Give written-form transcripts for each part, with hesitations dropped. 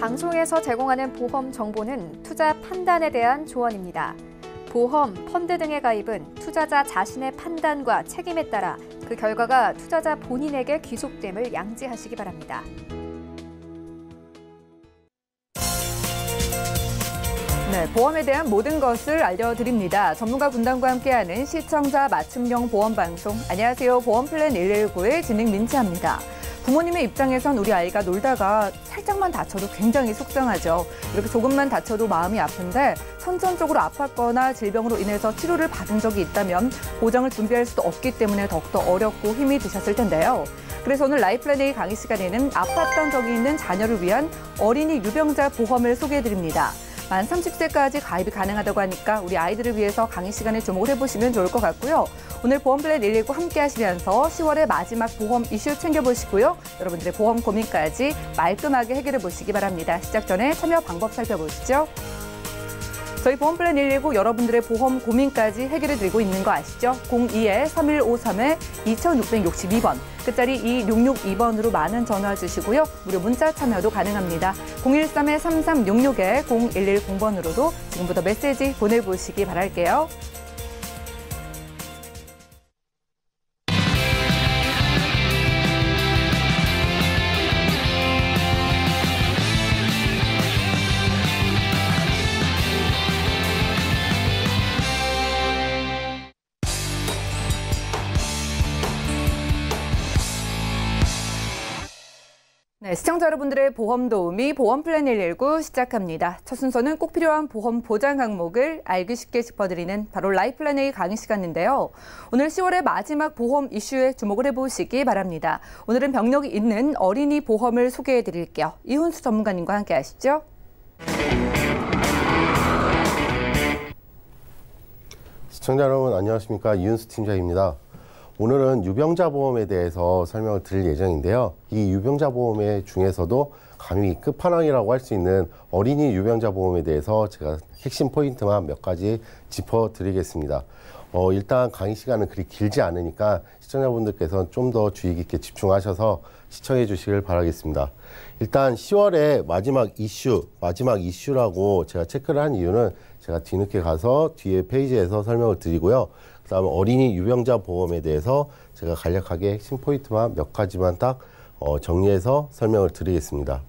방송에서 제공하는 보험 정보는 투자 판단에 대한 조언입니다. 보험, 펀드 등의 가입은 투자자 자신의 판단과 책임에 따라 그 결과가 투자자 본인에게 귀속됨을 양지하시기 바랍니다. 네, 보험에 대한 모든 것을 알려드립니다. 전문가 군단과 함께하는 시청자 맞춤형 보험방송. 안녕하세요. 보험플랜 119의 진행 민지합니다. 부모님의 입장에선 우리 아이가 놀다가 살짝만 다쳐도 굉장히 속상하죠. 이렇게 조금만 다쳐도 마음이 아픈데 선천적으로 아팠거나 질병으로 인해서 치료를 받은 적이 있다면 보장을 준비할 수도 없기 때문에 더욱더 어렵고 힘이 드셨을 텐데요. 그래서 오늘 라이플랜 A 강의 시간에는 아팠던 적이 있는 자녀를 위한 어린이 유병자 보험을 소개해드립니다. 만 30세까지 가입이 가능하다고 하니까 우리 아이들을 위해서 강의 시간에 주목을 해보시면 좋을 것 같고요. 오늘 보험플랜 119 함께 하시면서 10월의 마지막 보험 이슈 챙겨보시고요. 여러분들의 보험 고민까지 말끔하게 해결해 보시기 바랍니다. 시작 전에 참여 방법 살펴보시죠. 저희 보험플랜 119 여러분들의 보험 고민까지 해결해드리고 있는 거 아시죠? 02-3153-2662번, 끝자리 2662번으로 많은 전화 주시고요. 무료 문자 참여도 가능합니다. 013-3366-0110번으로도 지금부터 메시지 보내보시기 바랄게요. 네, 시청자 여러분들의 보험 도우미 보험플랜 119 시작합니다. 첫 순서는 꼭 필요한 보험 보장 항목을 알기 쉽게 짚어드리는 바로 라이플랜 A 강의 시간인데요. 오늘 10월의 마지막 보험 이슈에 주목을 해보시기 바랍니다. 오늘은 병력이 있는 어린이 보험을 소개해드릴게요. 이훈수 전문가님과 함께 하시죠. 시청자 여러분 안녕하십니까, 이훈수 팀장입니다. 오늘은 유병자 보험에 대해서 설명을 드릴 예정인데요. 이 유병자 보험 중에서도 감히 끝판왕이라고 할 수 있는 어린이 유병자 보험에 대해서 제가 핵심 포인트만 몇 가지 짚어드리겠습니다. 일단 강의 시간은 그리 길지 않으니까 시청자분들께서는 좀 더 주의 깊게 집중하셔서 시청해 주시길 바라겠습니다. 일단 10월의 마지막 이슈라고 제가 체크를 한 이유는 제가 뒤늦게 가서 뒤에 페이지에서 설명을 드리고요. 그다음에 어린이 유병자 보험에 대해서 제가 간략하게 핵심 포인트만 몇 가지만 딱 정리해서 설명을 드리겠습니다.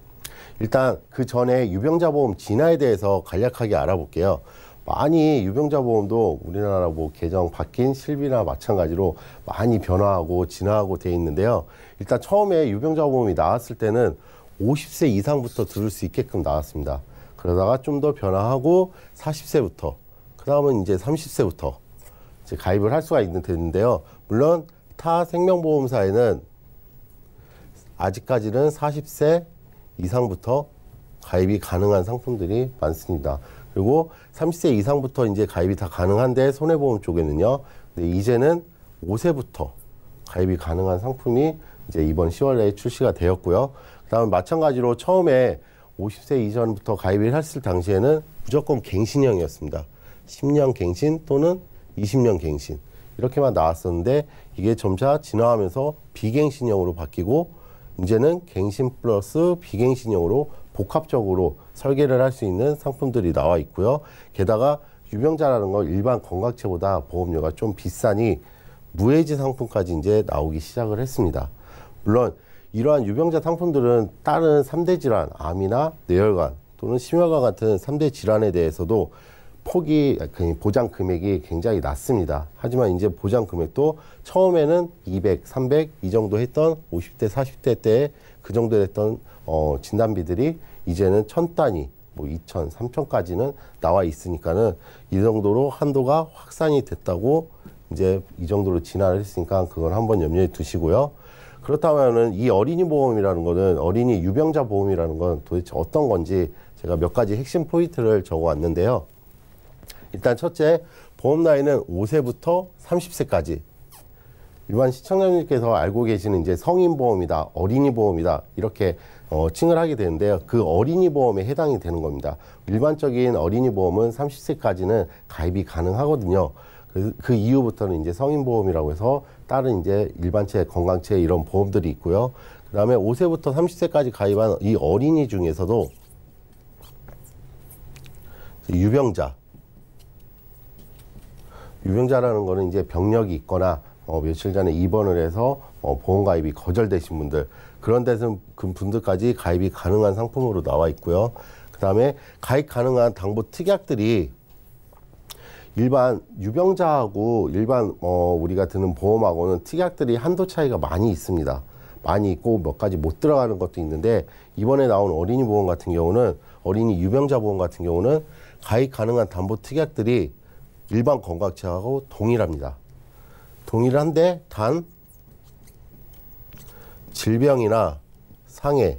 일단 그 전에 유병자 보험 진화에 대해서 간략하게 알아볼게요. 많이 유병자 보험도 우리나라 개정 바뀐 실비나 마찬가지로 많이 변화하고 진화하고 돼 있는데요. 일단 처음에 유병자 보험이 나왔을 때는 50세 이상부터 들을 수 있게끔 나왔습니다. 그러다가 좀 더 변화하고 40세부터, 그 다음은 이제 30세부터 이제 가입을 할 수가 되는데요. 물론 타 생명보험사에는 아직까지는 40세 이상부터 가입이 가능한 상품들이 많습니다. 그리고 30세 이상부터 이제 가입이 다 가능한데 손해보험 쪽에는요. 근데 이제는 5세부터 가입이 가능한 상품이 이제 이번 10월에 출시가 되었고요. 그다음에 마찬가지로 처음에 50세 이전부터 가입을 했을 당시에는 무조건 갱신형이었습니다. 10년 갱신 또는 20년 갱신 이렇게만 나왔었는데 이게 점차 진화하면서 비갱신형으로 바뀌고 이제는 갱신 플러스 비갱신형으로 복합적으로 설계를 할 수 있는 상품들이 나와 있고요. 게다가 유병자라는 건 일반 건강체보다 보험료가 좀 비싸니 무해지 상품까지 이제 나오기 시작을 했습니다. 물론 이러한 유병자 상품들은 다른 3대 질환, 암이나 뇌혈관 또는 심혈관 같은 3대 질환에 대해서도 보장 금액이 굉장히 낮습니다. 하지만 이제 보장 금액도 처음에는 200, 300 이 정도 했던 50대, 40대 때 그 정도 했던 진단비들이 이제는 1000단위, 2000, 3000까지는 나와 있으니까는 이 정도로 한도가 확산이 됐다고 이제 이 정도로 진화를 했으니까 그걸 한번 염려해 두시고요. 그렇다면은 이 어린이 보험이라는 거는 어린이 유병자 보험이라는 건 도대체 어떤 건지 제가 몇 가지 핵심 포인트를 적어 왔는데요. 일단 첫째, 보험 나이는 5세부터 30세까지. 일반 시청자님께서 알고 계시는 이제 성인 보험이다, 어린이 보험이다 이렇게 칭을 하게 되는데요. 그 어린이 보험에 해당이 되는 겁니다. 일반적인 어린이 보험은 30세까지는 가입이 가능하거든요. 그 이후부터는 이제 성인 보험이라고 해서 다른 이제 일반체, 건강체 이런 보험들이 있고요. 그 다음에 5세부터 30세까지 가입한 이 어린이 중에서도 유병자라는 거는 이제 병력이 있거나 며칠 전에 입원을 해서 보험가입이 거절되신 분들, 그런 데서 그 분들까지 가입이 가능한 상품으로 나와 있고요. 그 다음에 가입 가능한 당보 특약들이 일반 유병자하고 일반 우리가 드는 보험하고는 특약들이 한도 차이가 많이 있습니다. 많이 있고 몇 가지 못 들어가는 것도 있는데, 이번에 나온 어린이 보험 같은 경우는, 어린이 유병자 보험 같은 경우는 가입 가능한 담보 특약들이 일반 건강체하고 동일합니다. 동일한데 단 질병이나 상해,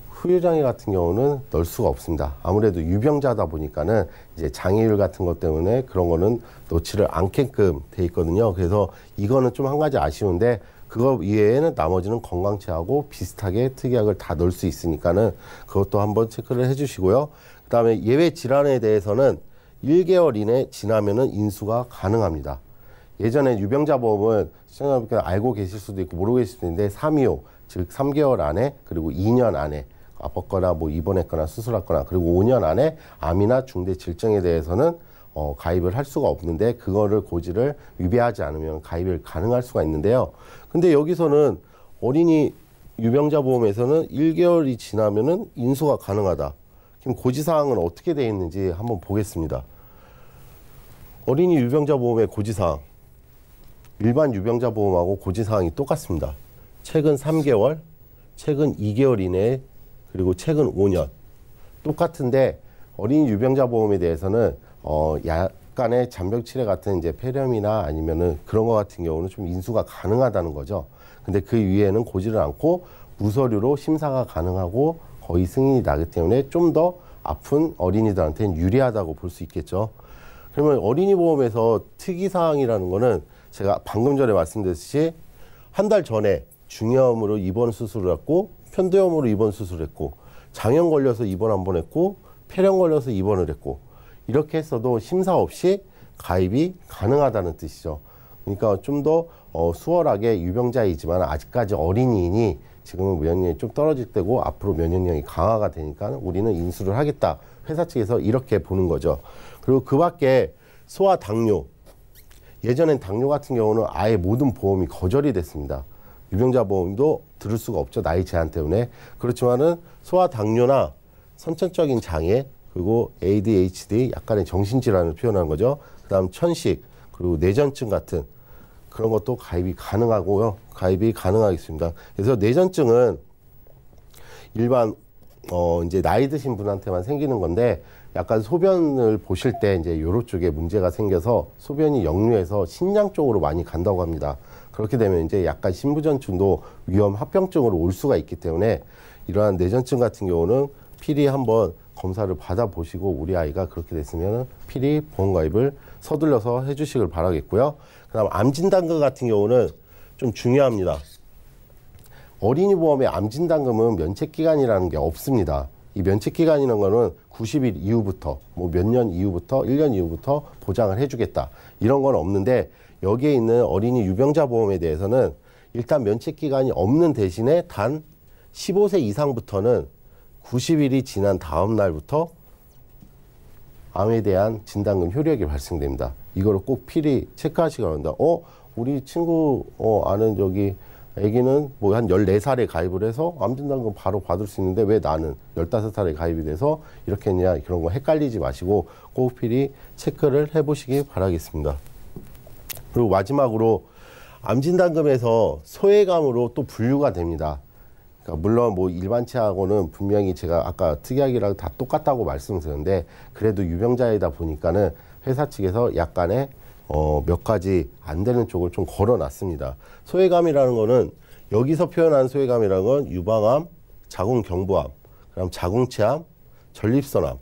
후유장애 같은 경우는 넣을 수가 없습니다. 아무래도 유병자다 보니까는 이제 장애율 같은 것 때문에 그런 거는 넣지를 않게끔 돼 있거든요. 그래서 이거는 좀 한 가지 아쉬운데, 그거 이외에는 나머지는 건강체하고 비슷하게 특약을 다 넣을 수 있으니까는 그것도 한번 체크를 해주시고요. 그 다음에 예외 질환에 대해서는 1개월 이내 지나면은 인수가 가능합니다. 예전에 유병자 보험은 시청자분들 알고 계실 수도 있고 모르고 계실 수도 있는데 325, 즉 3개월 안에, 그리고 2년 안에 아팠거나 뭐 입원했거나 수술했거나, 그리고 5년 안에 암이나 중대 질병에 대해서는 가입을 할 수가 없는데, 그거를 고지를 위배하지 않으면 가입을 가능할 수가 있는데요. 근데 여기서는 어린이 유병자 보험에서는 1개월이 지나면은 인수가 가능하다. 그럼 고지사항은 어떻게 되어 있는지 한번 보겠습니다. 어린이 유병자 보험의 고지사항, 일반 유병자 보험하고 고지사항이 똑같습니다. 최근 3개월, 최근 2개월 이내에, 그리고 최근 5년 똑같은데, 어린이 유병자 보험에 대해서는 약간의 잔병 치레 같은 이제 폐렴이나 아니면은 그런 거 같은 경우는 좀 인수가 가능하다는 거죠. 근데 그 위에는 고지를 않고 무서류로 심사가 가능하고 거의 승인이 나기 때문에 좀 더 아픈 어린이들한테는 유리하다고 볼 수 있겠죠. 그러면 어린이 보험에서 특이사항이라는 거는 제가 방금 전에 말씀드렸듯이 한 달 전에 중이염으로 입원 수술을 했고, 편도염으로 입원 수술을 했고, 장염 걸려서 입원 한 번 했고, 폐렴 걸려서 입원을 했고, 이렇게 했어도 심사 없이 가입이 가능하다는 뜻이죠. 그러니까 좀 더 수월하게 유병자이지만 아직까지 어린이이니 지금은 면역력이 좀 떨어질 때고 앞으로 면역력이 강화가 되니까 우리는 인수를 하겠다. 회사 측에서 이렇게 보는 거죠. 그리고 그 밖에 소아 당뇨, 예전엔 당뇨 같은 경우는 아예 모든 보험이 거절이 됐습니다. 유병자 보험도 들을 수가 없죠. 나이 제한 때문에. 그렇지만은 소아 당뇨나 선천적인 장애, 그리고 ADHD, 약간의 정신질환을 표현하는 거죠. 그 다음 천식, 그리고 뇌전증 같은 그런 것도 가입이 가능하고요. 가입이 가능하겠습니다. 그래서 뇌전증은 일반 이제 나이 드신 분한테만 생기는 건데, 약간 소변을 보실 때 이제 요로 쪽에 문제가 생겨서 소변이 역류해서 신장 쪽으로 많이 간다고 합니다. 그렇게 되면 이제 약간 신부전증도 위험 합병증으로 올 수가 있기 때문에, 이러한 뇌전증 같은 경우는 필히 한번 검사를 받아보시고, 우리 아이가 그렇게 됐으면 필히 보험가입을 서둘러서 해주시길 바라겠고요. 그 다음 암진단금 같은 경우는 좀 중요합니다. 어린이 보험의 암진단금은 면책기간이라는 게 없습니다. 이 면책기간이라는 거는 90일 이후부터, 뭐 몇 년 이후부터, 1년 이후부터 보장을 해주겠다. 이런 건 없는데, 여기에 있는 어린이 유병자 보험에 대해서는 일단 면책기간이 없는 대신에 단 15세 이상부터는 90일이 지난 다음 날부터 암에 대한 진단금 효력이 발생됩니다. 이거를 꼭 필히 체크하시기 바랍니다. 우리 친구 아는 저기 애기는 뭐 한 14살에 가입을 해서 암진단금 바로 받을 수 있는데 왜 나는 15살에 가입이 돼서 이렇게 했냐, 그런 거 헷갈리지 마시고 꼭 필히 체크를 해보시기 바라겠습니다. 그리고 마지막으로 암진단금에서 소외감으로 또 분류가 됩니다. 그러니까 물론 뭐 일반치하고는 분명히 제가 아까 특약이랑 다 똑같다고 말씀드렸는데, 그래도 유병자이다 보니까는 회사 측에서 약간의 몇 가지 안 되는 쪽을 좀 걸어놨습니다. 소외감이라는 거는 여기서 표현한 소외감이라는 건 유방암, 자궁경부암, 그다음 자궁체암, 전립선암,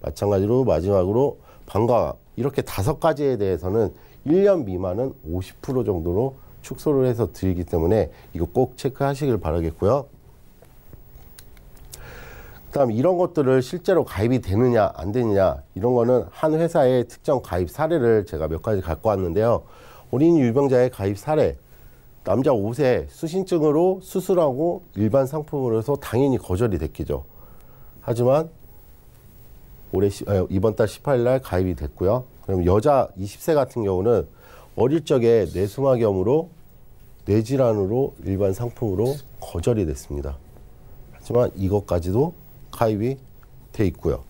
마찬가지로 마지막으로 방광암, 이렇게 5가지에 대해서는 1년 미만은 50% 정도로 축소를 해서 드리기 때문에 이거 꼭 체크하시길 바라겠고요. 그다음 이런 것들을 실제로 가입이 되느냐 안 되느냐, 이런 거는 한 회사의 특정 가입 사례를 제가 몇 가지 갖고 왔는데요. 어린이 유병자의 가입 사례, 남자 5세 수신증으로 수술하고 일반 상품으로 해서 당연히 거절이 됐겠죠. 하지만 이번 달 18일 날 가입이 됐고요. 그럼 여자 20세 같은 경우는 어릴 적에 뇌수막염으로 뇌질환으로 일반 상품으로 거절이 됐습니다. 하지만 이것까지도 가입이 돼 있고요.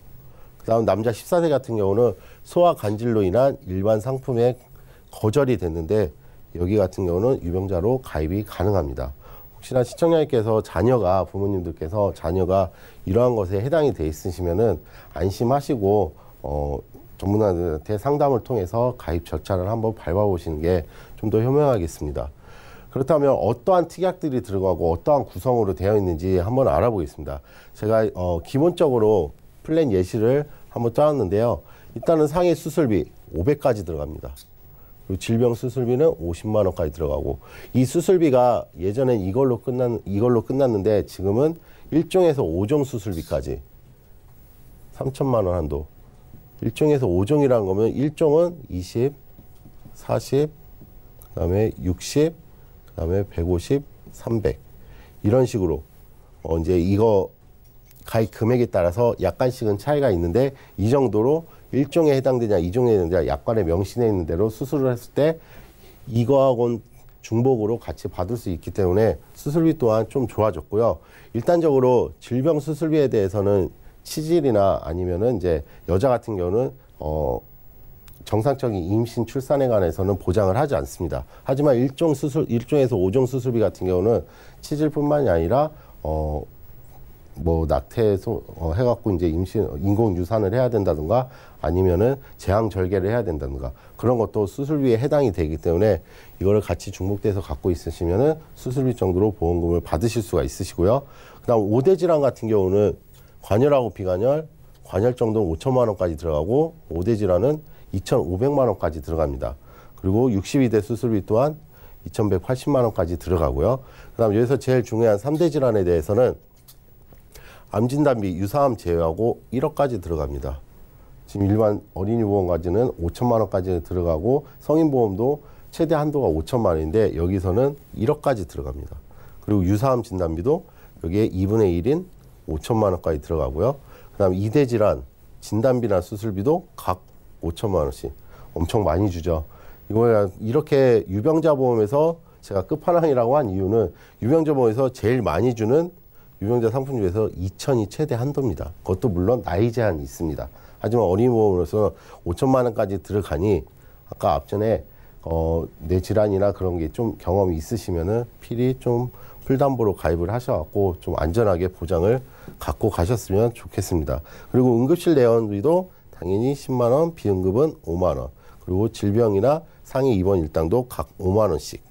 그다음 남자 14세 같은 경우는 소화 간질로 인한 일반 상품에 거절이 됐는데 여기 같은 경우는 유병자로 가입이 가능합니다. 혹시나 시청자님께서 부모님들께서 자녀가 이러한 것에 해당이 돼 있으시면은 안심하시고 전문가들한테 상담을 통해서 가입 절차를 한번 밟아보시는 게 좀 더 현명하겠습니다. 그렇다면 어떠한 특약들이 들어가고 어떠한 구성으로 되어 있는지 한번 알아보겠습니다. 제가 기본적으로 플랜 예시를 한번 짜왔는데요. 일단은 상해 수술비 500까지 들어갑니다. 그리고 질병 수술비는 50만 원까지 들어가고, 이 수술비가 예전엔 이걸로 끝났는데 지금은 1종에서 5종 수술비까지 3천만 원 한도. 1종에서 5종이라는 거면 1종은 20, 40, 그다음에 60, 그다음에 150, 300 이런 식으로 이제 이거 가입 금액에 따라서 약간씩은 차이가 있는데 이 정도로 1종에 해당되냐 2종에 해당되냐 약관에 명시되어 있는 대로 수술을 했을 때 이거하고는 중복으로 같이 받을 수 있기 때문에 수술비 또한 좀 좋아졌고요. 일단적으로 질병 수술비에 대해서는 치질이나 아니면은 이제 여자 같은 경우는 정상적인 임신 출산에 관해서는 보장을 하지 않습니다. 하지만 1종에서 5종 수술비 같은 경우는 치질뿐만이 아니라 낙태해서 해갖고 이제 인공 유산을 해야 된다든가 아니면은 제왕 절개를 해야 된다든가 그런 것도 수술비에 해당이 되기 때문에 이거를 같이 중복돼서 갖고 있으시면은 수술비 정도로 보험금을 받으실 수가 있으시고요. 그다음 5대 질환 같은 경우는 관열하고 비관열, 관열 정도는 5천만 원까지 들어가고 5대 질환은 2,500만 원까지 들어갑니다. 그리고 62대 수술비 또한 2,180만 원까지 들어가고요. 그다음 여기서 제일 중요한 3대 질환에 대해서는 암 진단비, 유사암 제외하고 1억까지 들어갑니다. 지금 일반 어린이 보험까지는 5천만 원까지 들어가고 성인 보험도 최대 한도가 5천만 원인데 여기서는 1억까지 들어갑니다. 그리고 유사암 진단비도 여기에 2분의 1인 5천만 원까지 들어가고요. 그다음 2대 질환 진단비나 수술비도 각 5천만 원씩 엄청 많이 주죠. 이거 이렇게 유병자 보험에서 제가 끝판왕이라고 한 이유는 유병자 보험에서 제일 많이 주는 유병자 상품 중에서 2천이 최대 한도입니다. 그것도 물론 나이 제한이 있습니다. 하지만 어린이 보험으로서 5천만 원까지 들어가니 아까 앞전에 뇌 질환이나 그런 게 좀 경험이 있으시면은 필히 좀 풀담보로 가입을 하셔갖고 좀 안전하게 보장을 갖고 가셨으면 좋겠습니다. 그리고 응급실 내원비도 당연히 10만 원, 비응급은 5만 원, 그리고 질병이나 상해 입원 일당도 각 5만 원씩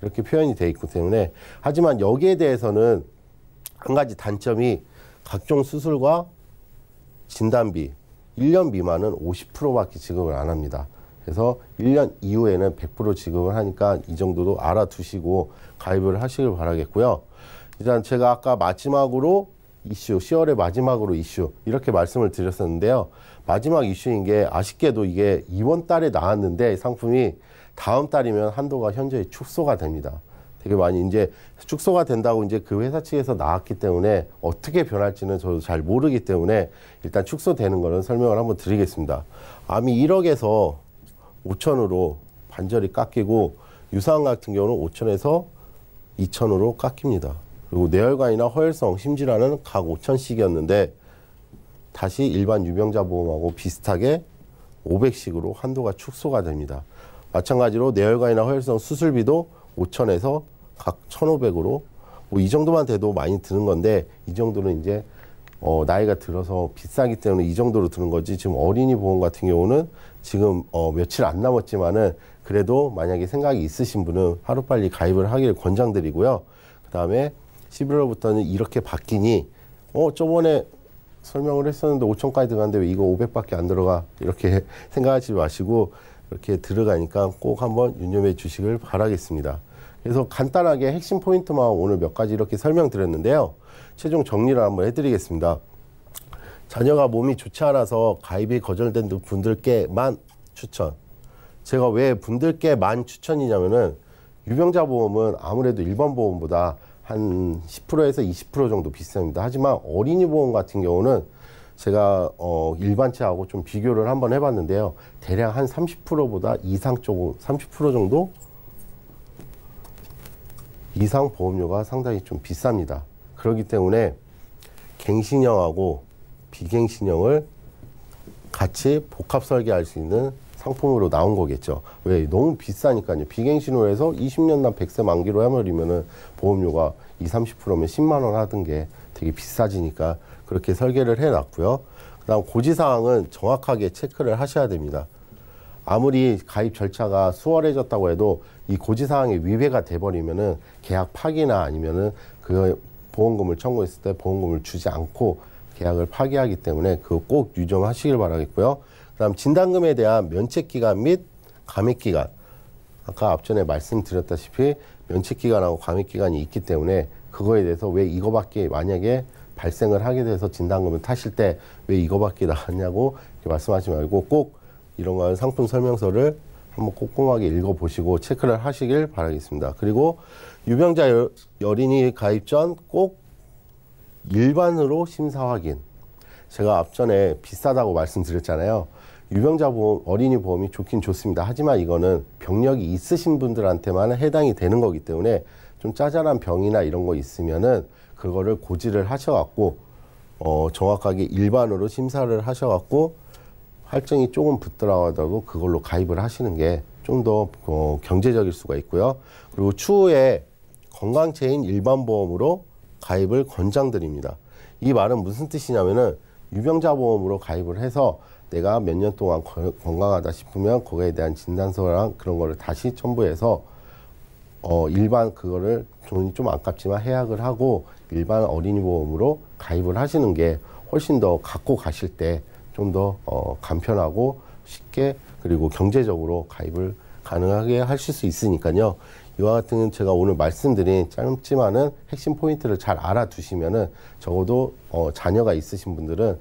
이렇게 표현이 돼 있기 때문에, 하지만 여기에 대해서는 한 가지 단점이 각종 수술과 진단비 1년 미만은 50%밖에 지급을 안 합니다. 그래서 1년 이후에는 100% 지급을 하니까 이 정도도 알아두시고 가입을 하시길 바라겠고요. 일단 제가 아까 마지막으로 이슈, 10월의 마지막으로 이슈 이렇게 말씀을 드렸었는데요. 마지막 이슈인 게 아쉽게도 이게 이번 달에 나왔는데 상품이 다음 달이면 한도가 현저히 축소가 됩니다. 되게 많이 이제 축소가 된다고 이제 그 회사 측에서 나왔기 때문에 어떻게 변할지는 저도 잘 모르기 때문에 일단 축소되는 거는 설명을 한번 드리겠습니다. 암이 1억에서 5천으로 반절이 깎이고 유사암 같은 경우는 5천에서 2천으로 깎입니다. 그리고 뇌혈관이나 허혈성 심질환은 각 5천씩이었는데 다시 일반 유병자 보험하고 비슷하게 500씩으로 한도가 축소가 됩니다. 마찬가지로 뇌혈관이나 허혈성 수술비도 5천에서 각 1,500으로 이 정도만 돼도 많이 드는 건데 이 정도는 이제 나이가 들어서 비싸기 때문에 이 정도로 드는 거지, 지금 어린이 보험 같은 경우는 지금 며칠 안 남았지만은 그래도 만약에 생각이 있으신 분은 하루빨리 가입을 하기를 권장드리고요. 그 다음에 11월부터는 이렇게 바뀌니 저번에 설명을 했었는데 5천까지 들어갔는데 왜 이거 500밖에 안 들어가, 이렇게 생각하지 마시고 이렇게 들어가니까 꼭 한번 유념해 주시길 바라겠습니다. 그래서 간단하게 핵심 포인트만 오늘 몇 가지 이렇게 설명드렸는데요. 최종 정리를 한번 해드리겠습니다. 자녀가 몸이 좋지 않아서 가입이 거절된 분들께만 추천. 제가 왜 분들께만 추천이냐면은 유병자 보험은 아무래도 일반 보험보다 한 10%에서 20% 정도 비쌉니다. 하지만 어린이 보험 같은 경우는 제가 일반차하고 좀 비교를 한번 해봤는데요. 대략 한 30%보다 이상 쪽 30% 정도 이상 보험료가 상당히 좀 비쌉니다. 그렇기 때문에 갱신형하고 비갱신형을 같이 복합 설계할 수 있는 상품으로 나온 거겠죠. 왜? 너무 비싸니까요. 비갱신으로 해서 20년간 100세 만기로 해버리면은 보험료가 20-30%면 10만 원 하던 게 되게 비싸지니까 그렇게 설계를 해놨고요. 그다음 고지사항은 정확하게 체크를 하셔야 됩니다. 아무리 가입 절차가 수월해졌다고 해도 이 고지사항에 위배가 돼버리면은 계약 파기나 아니면은 그 보험금을 청구했을 때 보험금을 주지 않고 계약을 파기하기 때문에 그거 꼭 유념하시길 바라겠고요. 그다음 진단금에 대한 면책기간 및 감액기간. 아까 앞전에 말씀드렸다시피 면책기간하고 감액기간이 있기 때문에 그거에 대해서 왜 이거밖에 만약에 발생을 하게 돼서 진단금을 타실 때 왜 이거밖에 나왔냐고 말씀하지 말고 꼭 이런 거 상품 설명서를 한번 꼼꼼하게 읽어보시고 체크를 하시길 바라겠습니다. 그리고 유병자 어린이 가입 전 꼭 일반으로 심사 확인. 제가 앞전에 비싸다고 말씀드렸잖아요. 유병자 보험, 어린이 보험이 좋긴 좋습니다. 하지만 이거는 병력이 있으신 분들한테만 해당이 되는 거기 때문에 좀 짜잘한 병이나 이런 거 있으면은 그거를 고지를 하셔갖고 정확하게 일반으로 심사를 하셔갖고 할증이 조금 붙더라도 그걸로 가입을 하시는 게 좀 더 경제적일 수가 있고요. 그리고 추후에 건강체인 일반보험으로 가입을 권장드립니다. 이 말은 무슨 뜻이냐면은 유병자 보험으로 가입을 해서 내가 몇 년 동안 건강하다 싶으면 거기에 대한 진단서랑 그런 거를 다시 첨부해서 일반 그거를 돈이 좀 아깝지만 해약을 하고 일반 어린이 보험으로 가입을 하시는 게 훨씬 더 갖고 가실 때 좀 더 간편하고 쉽게 그리고 경제적으로 가입을 가능하게 하실 수 있으니까요. 이와 같은 제가 오늘 말씀드린 짧지만은 핵심 포인트를 잘 알아두시면은 적어도 자녀가 있으신 분들은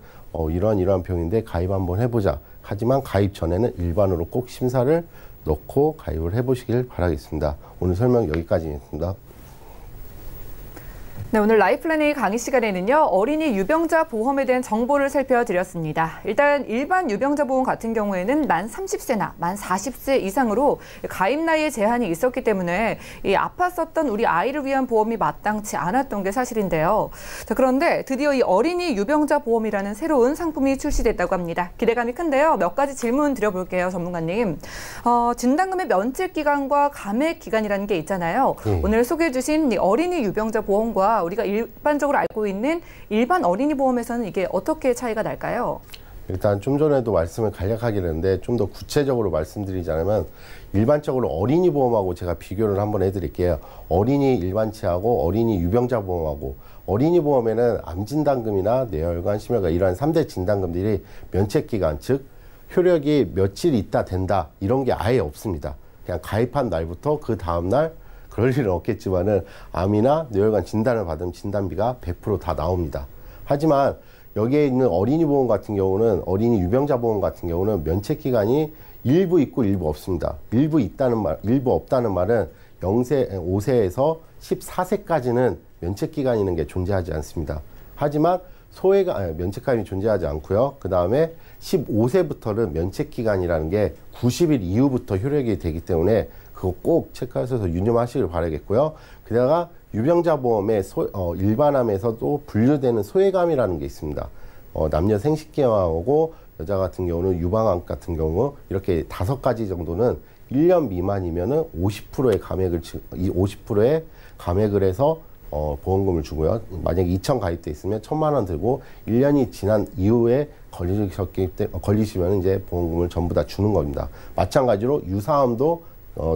이러한 병인데 가입 한번 해보자. 하지만 가입 전에는 일반으로 꼭 심사를 넣고 가입을 해보시길 바라겠습니다. 오늘 설명 여기까지입니다. 네, 오늘 라이플래닝 강의 시간에는요, 어린이 유병자 보험에 대한 정보를 살펴드렸습니다. 일단 일반 유병자 보험 같은 경우에는 만 30세나 만 40세 이상으로 가입 나이에 제한이 있었기 때문에 이 아팠었던 우리 아이를 위한 보험이 마땅치 않았던 게 사실인데요. 자, 그런데 드디어 이 어린이 유병자 보험이라는 새로운 상품이 출시됐다고 합니다. 기대감이 큰데요. 몇 가지 질문 드려볼게요, 전문가님. 진단금의 면책 기간과 감액 기간이라는 게 있잖아요. 오늘 소개해 주신 이 어린이 유병자 보험과 우리가 일반적으로 알고 있는 일반 어린이 보험에서는 이게 어떻게 차이가 날까요? 일단 좀 전에도 말씀을 간략하게 했는데 좀 더 구체적으로 말씀드리자면 일반적으로 어린이 보험하고 제가 비교를 한번 해드릴게요. 어린이 일반치하고 어린이 유병자 보험하고 어린이 보험에는 암진단금이나 뇌혈관, 심혈관 이러한 3대 진단금들이 면책기간 즉 효력이 며칠 있다 된다 이런 게 아예 없습니다. 그냥 가입한 날부터 그 다음날 그럴 일은 없겠지만은 암이나 뇌혈관 진단을 받으면 진단비가 100% 다 나옵니다. 하지만 여기에 있는 어린이 보험 같은 경우는 어린이 유병자 보험 같은 경우는 면책 기간이 일부 있고 일부 없습니다. 일부 있다는 말, 일부 없다는 말은 5세에서 14세까지는 면책 기간이 있는 게 존재하지 않습니다. 하지만 면책 기간이 존재하지 않고요. 그 다음에 15세부터는 면책 기간이라는 게 90일 이후부터 효력이 되기 때문에 그거 꼭 체크하셔서 유념하시길 바라겠고요. 게다가 유병자 보험의 일반암에서도 분류되는 소외감이라는 게 있습니다. 남녀 생식기암하고 여자 같은 경우는 유방암 같은 경우 이렇게 5가지 정도는 1년 미만이면은 50%의 감액을 해서 보험금을 주고요. 만약에 2천 가입돼 있으면 1,000만 원 들고 1년이 지난 이후에 걸리시면 이제 보험금을 전부 다 주는 겁니다. 마찬가지로 유사암도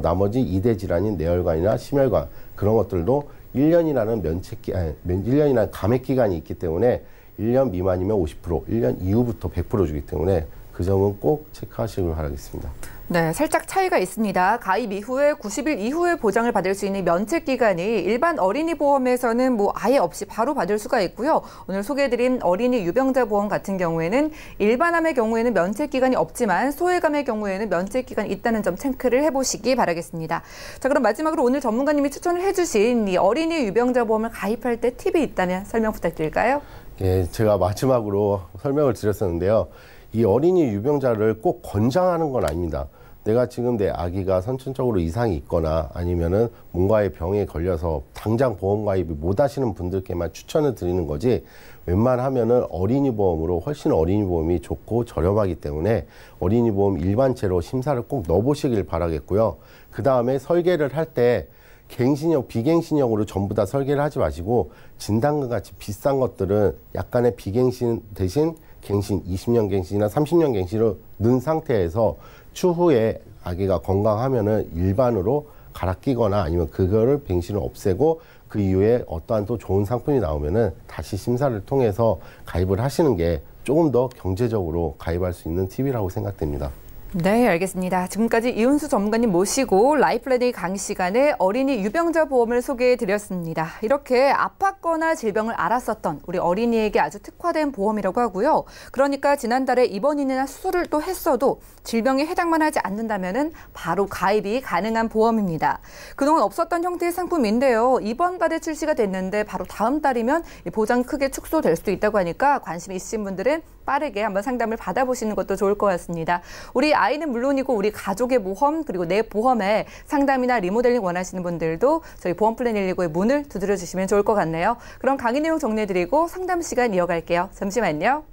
나머지 2대 질환인 뇌혈관이나 심혈관 그런 것들도 1년이라는 감액 기간이 있기 때문에 1년 미만이면 50%, 1년 이후부터 100% 주기 때문에 그 점은 꼭 체크하시길 바라겠습니다. 네, 살짝 차이가 있습니다. 가입 이후에 90일 이후에 보장을 받을 수 있는 면책 기간이 일반 어린이 보험에서는 아예 없이 바로 받을 수가 있고요. 오늘 소개해드린 어린이 유병자 보험 같은 경우에는 일반암의 경우에는 면책 기간이 없지만 소외감의 경우에는 면책 기간이 있다는 점 체크를 해보시기 바라겠습니다. 자, 그럼 마지막으로 오늘 전문가님이 추천을 해주신 이 어린이 유병자 보험을 가입할 때 팁이 있다면 설명 부탁드릴까요? 예, 제가 마지막으로 설명을 드렸었는데요. 이 어린이 유병자를 꼭 권장하는 건 아닙니다. 내가 지금 내 아기가 선천적으로 이상이 있거나 아니면은 뭔가의 병에 걸려서 당장 보험 가입을 못 하시는 분들께만 추천을 드리는 거지, 웬만하면은 어린이 보험으로 훨씬 어린이 보험이 좋고 저렴하기 때문에 어린이 보험 일반체로 심사를 꼭 넣어보시길 바라겠고요. 그 다음에 설계를 할 때 갱신형, 비갱신형으로 전부 다 설계를 하지 마시고 진단금 같이 비싼 것들은 약간의 비갱신 대신 갱신, 20년 갱신이나 30년 갱신으로 넣은 상태에서 추후에 아기가 건강하면은 일반으로 갈아 끼거나 아니면 그거를 갱신을 없애고 그 이후에 어떠한 또 좋은 상품이 나오면은 다시 심사를 통해서 가입을 하시는 게 조금 더 경제적으로 가입할 수 있는 팁이라고 생각됩니다. 네, 알겠습니다. 지금까지 이훈수 전문가님 모시고 라이플래닝 강의 시간에 어린이 유병자 보험을 소개해드렸습니다. 이렇게 아팠거나 질병을 앓았었던 우리 어린이에게 아주 특화된 보험이라고 하고요. 그러니까 지난달에 입원이나 수술을 또 했어도 질병에 해당만 하지 않는다면 바로 가입이 가능한 보험입니다. 그동안 없었던 형태의 상품인데요. 이번 달에 출시가 됐는데 바로 다음 달이면 보장이 크게 축소될 수도 있다고 하니까 관심 있으신 분들은 빠르게 한번 상담을 받아보시는 것도 좋을 것 같습니다. 우리 아이는 물론이고 우리 가족의 보험 그리고 내 보험에 상담이나 리모델링 원하시는 분들도 저희 보험플랜 119의 문을 두드려 주시면 좋을 것 같네요. 그럼 강의 내용 정리해드리고 상담 시간 이어갈게요. 잠시만요.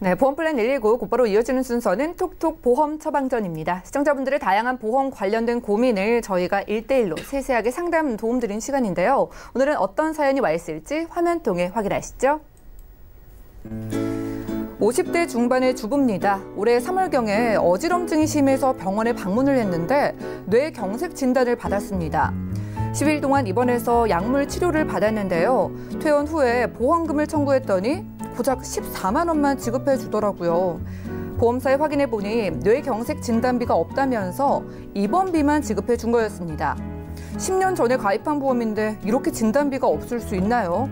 네, 보험플랜 119 곧바로 이어지는 순서는 톡톡 보험 처방전입니다. 시청자분들의 다양한 보험 관련된 고민을 저희가 1대1로 세세하게 상담 도움드린 시간인데요. 오늘은 어떤 사연이 와 있을지 화면 통해 확인하시죠. 50대 중반의 주부입니다. 올해 3월경에 어지럼증이 심해서 병원에 방문을 했는데 뇌경색 진단을 받았습니다. 10일 동안 입원해서 약물 치료를 받았는데요. 퇴원 후에 보험금을 청구했더니 고작 14만 원만 지급해 주더라고요. 보험사에 확인해 보니 뇌경색 진단비가 없다면서 입원비만 지급해 준 거였습니다. 10년 전에 가입한 보험인데 이렇게 진단비가 없을 수 있나요?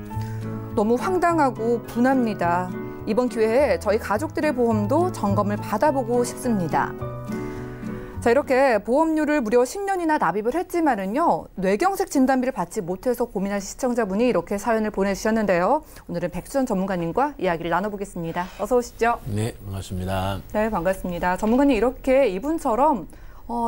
너무 황당하고 분합니다. 이번 기회에 저희 가족들의 보험도 점검을 받아보고 싶습니다. 자, 이렇게 보험료를 무려 10년이나 납입을 했지만은요, 뇌경색 진단비를 받지 못해서 고민하신 시청자분이 이렇게 사연을 보내주셨는데요. 오늘은 백수연 전문가님과 이야기를 나눠보겠습니다. 어서 오시죠. 네, 반갑습니다. 네, 반갑습니다. 전문가님, 이렇게 이분처럼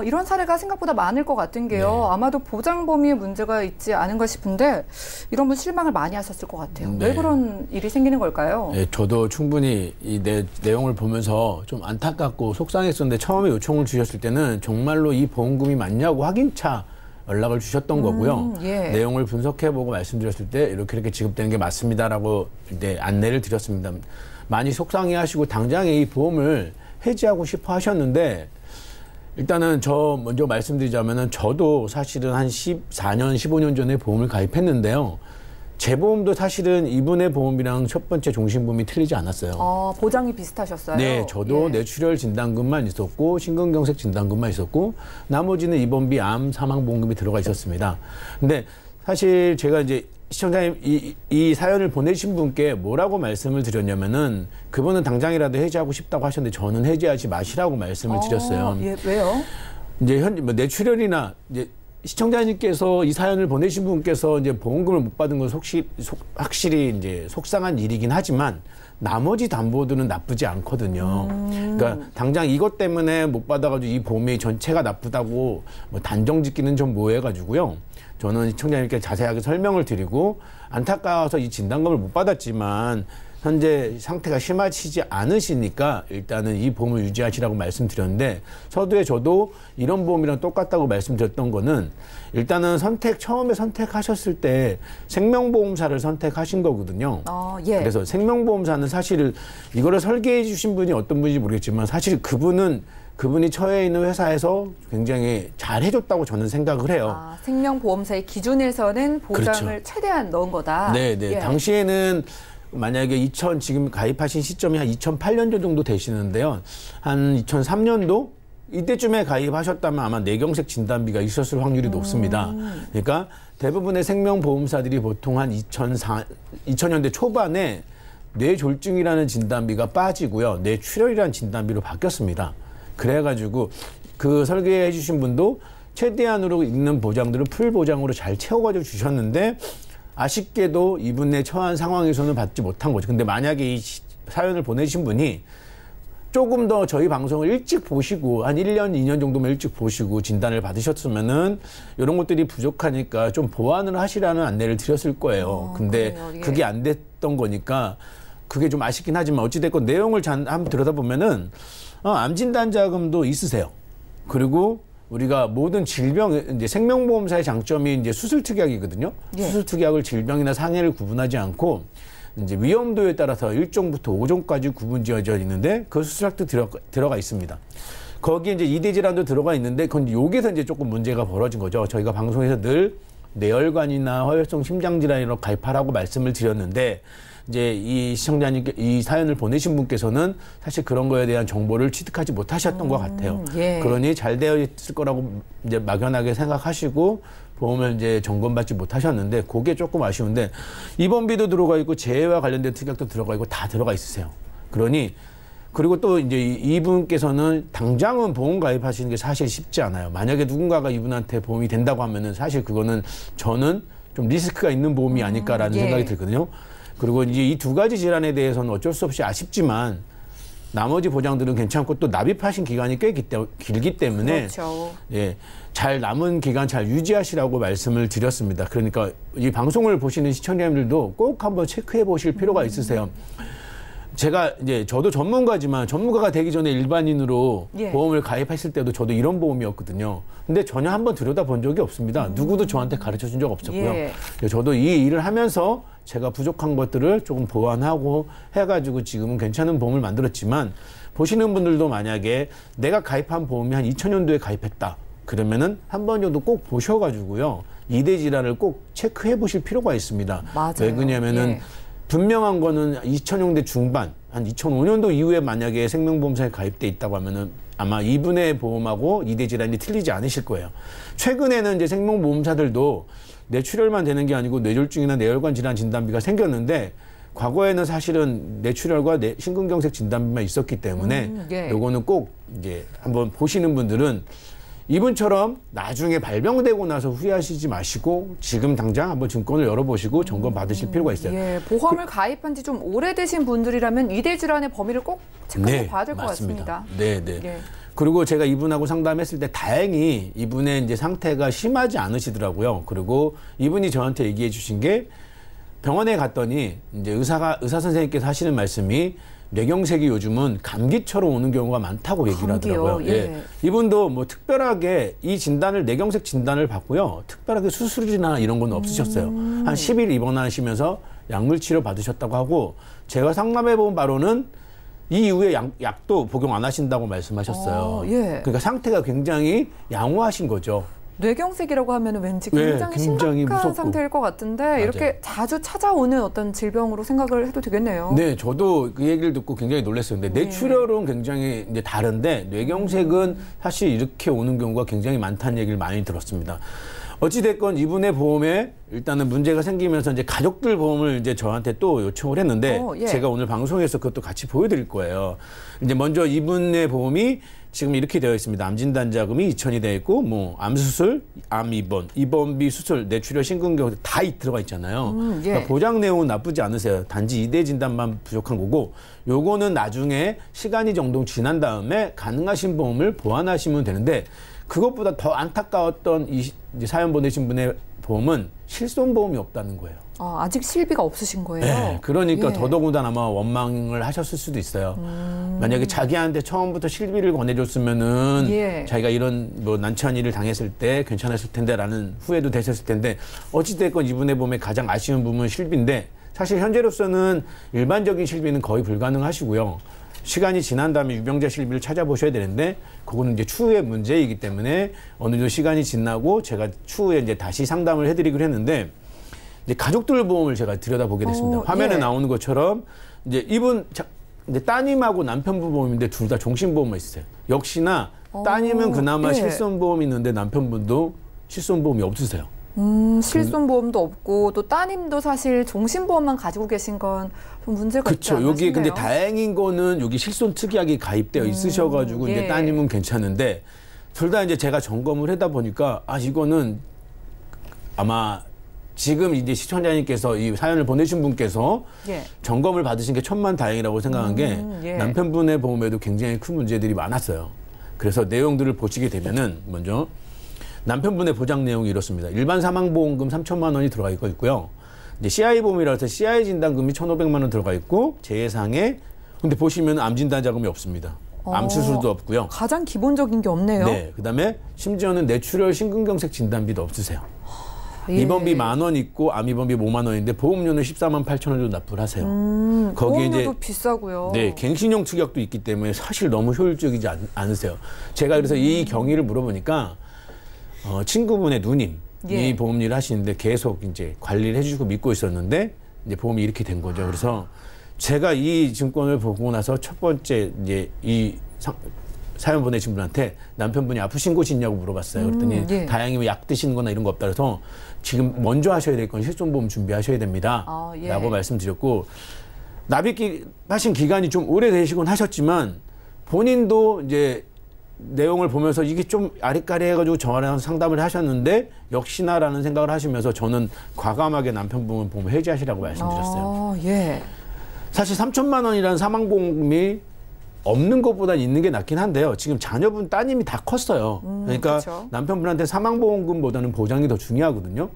이런 사례가 생각보다 많을 것 같은 게요. 네. 아마도 보장 범위에 문제가 있지 않은가 싶은데 이런 분 실망을 많이 하셨을 것 같아요. 네. 왜 그런 일이 생기는 걸까요? 네, 저도 충분히 이 내용을 보면서 좀 안타깝고 속상했었는데 처음에 요청을 주셨을 때는 정말로 이 보험금이 맞냐고 확인차 연락을 주셨던 거고요. 예. 내용을 분석해보고 말씀드렸을 때 이렇게 지급되는 게 맞습니다라고 이제 안내를 드렸습니다. 많이 속상해하시고 당장에 이 보험을 해지하고 싶어 하셨는데 일단은 저 먼저 말씀드리자면은 저도 사실은 한 14년, 15년 전에 보험을 가입했는데요. 제 보험도 사실은 이분의 보험이랑 첫 번째 종신보험이 틀리지 않았어요. 보장이 비슷하셨어요? 네, 저도 뇌출혈 진단금만 있었고 심근경색 진단금만 있었고 나머지는 입원비, 암, 사망보험금이 들어가 있었습니다. 근데 사실 제가 이제 시청자님 이 사연을 보내신 분께 뭐라고 말씀을 드렸냐면은 그분은 당장이라도 해지하고 싶다고 하셨는데 저는 해지하지 마시라고 말씀을 드렸어요. 예, 왜요? 이제 뇌출혈이나 이제 시청자님께서 이 사연을 보내신 분께서 이제 보험금을 못 받은 건 확실히 이제 속상한 일이긴 하지만 나머지 담보들은 나쁘지 않거든요. 그러니까 당장 이것 때문에 못 받아가지고 이 보험이 전체가 나쁘다고 뭐 단정 짓기는 좀 뭐해가지고요. 저는 시청자님께 자세하게 설명을 드리고 안타까워서 이 진단금을 못 받았지만 현재 상태가 심하시지 않으시니까 일단은 이 보험을 유지하시라고 말씀드렸는데 서두에 저도 이런 보험이랑 똑같다고 말씀드렸던 거는 일단은 처음에 선택하셨을 때 생명보험사를 선택하신 거거든요. 예. 그래서 생명보험사는 사실 이거를 설계해 주신 분이 어떤 분인지 모르겠지만 사실 그분이 처해 있는 회사에서 굉장히 잘 해줬다고 저는 생각을 해요. 생명보험사의 기준에서는 보장을 그렇죠. 최대한 넣은 거다. 네. 예. 당시에는 만약에 지금 가입하신 시점이 한 2008년도 정도 되시는데요. 한 2003년도 이때쯤에 가입하셨다면 아마 뇌경색 진단비가 있었을 확률이 높습니다. 그러니까 대부분의 생명보험사들이 보통 한 2000년대 초반에 뇌졸중이라는 진단비가 빠지고요. 뇌출혈이라는 진단비로 바뀌었습니다. 그래가지고 그 설계해 주신 분도 최대한으로 있는 보장들을 풀 보장으로 잘 채워가지고 주셨는데 아쉽게도 이분의 처한 상황에서는 받지 못한 거죠. 근데 만약에 이 사연을 보내신 분이 조금 더 저희 방송을 일찍 보시고 한 1년, 2년 정도만 일찍 보시고 진단을 받으셨으면은 이런 것들이 부족하니까 좀 보완을 하시라는 안내를 드렸을 거예요. 근데 그래요. 예. 그게 안 됐던 거니까 그게 좀 아쉽긴 하지만 어찌됐건 내용을 한번 들여다보면은 암 진단 자금도 있으세요. 그리고 우리가 모든 이제 생명보험사의 장점이 이제 수술 특약이거든요. 예. 수술 특약을 질병이나 상해를 구분하지 않고 이제 위험도에 따라서 1종부터 5종까지 구분 지어져 있는데 그 수술학도 들어가 있습니다. 거기에 이제 이대 질환도 들어가 있는데 그건 여기서 이제 조금 문제가 벌어진 거죠. 저희가 방송에서 늘 뇌혈관이나 허혈성 심장 질환으로 가입하라고 말씀을 드렸는데 이제 이 시청자님께 이 사연을 보내신 분께서는 사실 그런 거에 대한 정보를 취득하지 못하셨던 것 같아요. 예. 그러니 잘 되어 있을 거라고 이제 막연하게 생각하시고 보험을 이제 점검받지 못하셨는데 그게 조금 아쉬운데 입원비도 들어가 있고 재해와 관련된 특약도 들어가 있고 다 들어가 있으세요. 그러니 그리고 또 이제 이분께서는 당장은 보험 가입하시는 게 사실 쉽지 않아요. 만약에 누군가가 이분한테 보험이 된다고 하면은 사실 그거는 저는 좀 리스크가 있는 보험이 아닐까라는 예. 생각이 들거든요. 그리고 이제 이 두 가지 질환에 대해서는 어쩔 수 없이 아쉽지만 나머지 보장들은 괜찮고 또 납입하신 기간이 꽤 길기 때문에 그렇죠. 예, 잘 남은 기간 잘 유지하시라고 말씀을 드렸습니다. 그러니까 이 방송을 보시는 시청자님들도 꼭 한번 체크해 보실 필요가 있으세요. 제가 이제 저도 전문가지만 전문가가 되기 전에 일반인으로 예. 보험을 가입했을 때도 저도 이런 보험이었거든요. 근데 전혀 한번 들여다본 적이 없습니다. 누구도 저한테 가르쳐 준 적 없었고요. 예. 저도 이 일을 하면서 제가 부족한 것들을 조금 보완하고 해가지고 지금은 괜찮은 보험을 만들었지만 보시는 분들도 만약에 내가 가입한 보험이 한 2000년도에 가입했다. 그러면은 한 번 정도 꼭 보셔가지고요. 이대 질환을 꼭 체크해 보실 필요가 있습니다. 맞아요. 왜 그러냐면은 예. 분명한 거는 2000년대 중반, 한 2005년도 이후에 만약에 생명보험사에 가입돼 있다고 하면은 아마 이분의 보험하고 이대 질환이 틀리지 않으실 거예요. 최근에는 이제 생명보험사들도 뇌출혈만 되는 게 아니고 뇌졸중이나 뇌혈관 질환 진단비가 생겼는데 과거에는 사실은 뇌출혈과 심근경색 진단비만 있었기 때문에 예. 요거는 꼭 이제 한번 보시는 분들은 이분처럼 나중에 발병되고 나서 후회하시지 마시고 지금 당장 한번 증권을 열어보시고 점검 받으실 필요가 있어요. 예, 보험을 가입한 지 좀 오래되신 분들이라면 이대 질환의 범위를 꼭 체크해 봐야 될 것 같습니다. 네. 예. 그리고 제가 이분하고 상담했을 때 다행히 이분의 이제 상태가 심하지 않으시더라고요. 그리고 이분이 저한테 얘기해 주신 게 병원에 갔더니 이제 의사 선생님께서 하시는 말씀이 뇌경색이 요즘은 감기처럼 오는 경우가 많다고 얘기를 감기요? 하더라고요. 예. 이분도 뭐 특별하게 이 진단을 뇌경색 진단을 받고요. 특별하게 수술이나 이런 건 없으셨어요. 한 10일 입원하시면서 약물 치료 받으셨다고 하고 제가 상담해 본 바로는 이 이후에 약도 복용 안 하신다고 말씀하셨어요. 예. 그러니까 상태가 굉장히 양호하신 거죠. 뇌경색이라고 하면 왠지 네, 굉장히 굉장히 심각한 무섭고. 상태일 것 같은데 맞아요. 이렇게 자주 찾아오는 어떤 질병으로 생각을 해도 되겠네요. 네, 저도 그 얘기를 듣고 굉장히 놀랐어요. 근데 뇌출혈은 굉장히 이제 다른데 뇌경색은 사실 이렇게 오는 경우가 굉장히 많다는 얘기를 많이 들었습니다. 어찌됐건 이분의 보험에 일단은 문제가 생기면서 이제 가족들 보험을 이제 저한테 또 요청을 했는데 예. 제가 오늘 방송에서 그것도 같이 보여드릴 거예요. 이제 먼저 이분의 보험이 지금 이렇게 되어 있습니다. 암 진단 자금이 2천이 되어 있고 뭐 암 수술, 암 입원, 입원비 수술, 뇌출혈, 심근경 다 들어가 있잖아요. 예. 그러니까 보장 내용은 나쁘지 않으세요. 단지 2대 진단만 부족한 거고 요거는 나중에 시간이 정도 지난 다음에 가능하신 보험을 보완하시면 되는데 그것보다 더 안타까웠던 이제 사연 보내신 분의 보험은 실손보험이 없다는 거예요. 아직 실비가 없으신 거예요? 네, 그러니까 예. 더더군다나 아마 원망을 하셨을 수도 있어요. 만약에 자기한테 처음부터 실비를 권해줬으면은 예. 자기가 이런 뭐 난처한 일을 당했을 때 괜찮았을 텐데라는 후회도 되셨을 텐데 어찌됐건 이분의 보험에 가장 아쉬운 부분은 실비인데 사실 현재로서는 일반적인 실비는 거의 불가능하시고요. 시간이 지난 다음에 유병자 실비를 찾아보셔야 되는데 그거는 이제 추후의 문제이기 때문에 어느 정도 시간이 지나고 제가 추후에 이제 다시 상담을 해드리기로 했는데 이제 가족들 보험을 제가 들여다보게 됐습니다. 화면에 예. 나오는 것처럼 이제 이분 이제 따님하고 남편분 보험인데 둘 다 종신보험만 있으세요. 역시나 따님은 그나마 예. 실손보험이 있는데 남편분도 실손보험이 없으세요. 실손보험도 없고 또 따님도 사실 종신보험만 가지고 계신 건 좀 문제가 있지 그렇죠. 않나 여기 근데 싶네요. 다행인 거는 여기 실손 특약이 가입되어 있으셔가지고 이제 예. 따님은 괜찮은데 둘 다 이제 제가 점검을 하다 보니까 이거는 아마 지금 이제 시청자님께서 이 사연을 보내신 분께서 예. 점검을 받으신 게 천만다행이라고 생각한 게 예. 남편분의 보험에도 굉장히 큰 문제들이 많았어요. 그래서 내용들을 보시게 되면은 먼저 남편분의 보장 내용이 이렇습니다. 일반 사망보험금 3천만 원이 들어가 있고요. 이제 CI 보험이라서 CI 진단금이 1,500만 원 들어가 있고 재해상에 근데 보시면 암 진단 자금이 없습니다. 암 수술도 없고요. 가장 기본적인 게 없네요. 네, 그다음에 심지어는 뇌출혈 심근경색 진단비도 없으세요. 예. 입원비 10,000원 있고 암 입원비 5만 원인데 보험료는 148,000원 정도 납부를 하세요. 거기에 보험료도 이제 비싸고요. 네, 갱신형 특약도 있기 때문에 사실 너무 효율적이지 않으세요. 제가 그래서 이 경위를 물어보니까 친구분의 누님이 예. 보험 일을 하시는데 계속 이제 관리를 해주고 믿고 있었는데 이제 보험이 이렇게 된 거죠. 그래서 제가 이 증권을 보고 나서 첫 번째 이제 이 사연 보내신 분한테 남편분이 아프신 곳이 있냐고 물어봤어요. 그랬더니 예. 다행히 뭐 약 드시는 거나 이런 거 없다 그래서 지금 먼저 하셔야 될 건 실손보험 준비하셔야 됩니다. 예. 라고 말씀드렸고 납입하신 기간이 좀 오래되시곤 하셨지만 본인도 이제 내용을 보면서 이게 좀 아리까리해가지고 저랑 상담을 하셨는데 역시나라는 생각을 하시면서 저는 과감하게 남편분 보험 해지하시라고 말씀드렸어요. 예. 사실 3천만 원이라는 사망보험이 없는 것보다 있는 게 낫긴 한데요. 지금 자녀분 따님이 다 컸어요. 그러니까 그쵸. 남편분한테 사망보험금보다는 보장이 더 중요하거든요.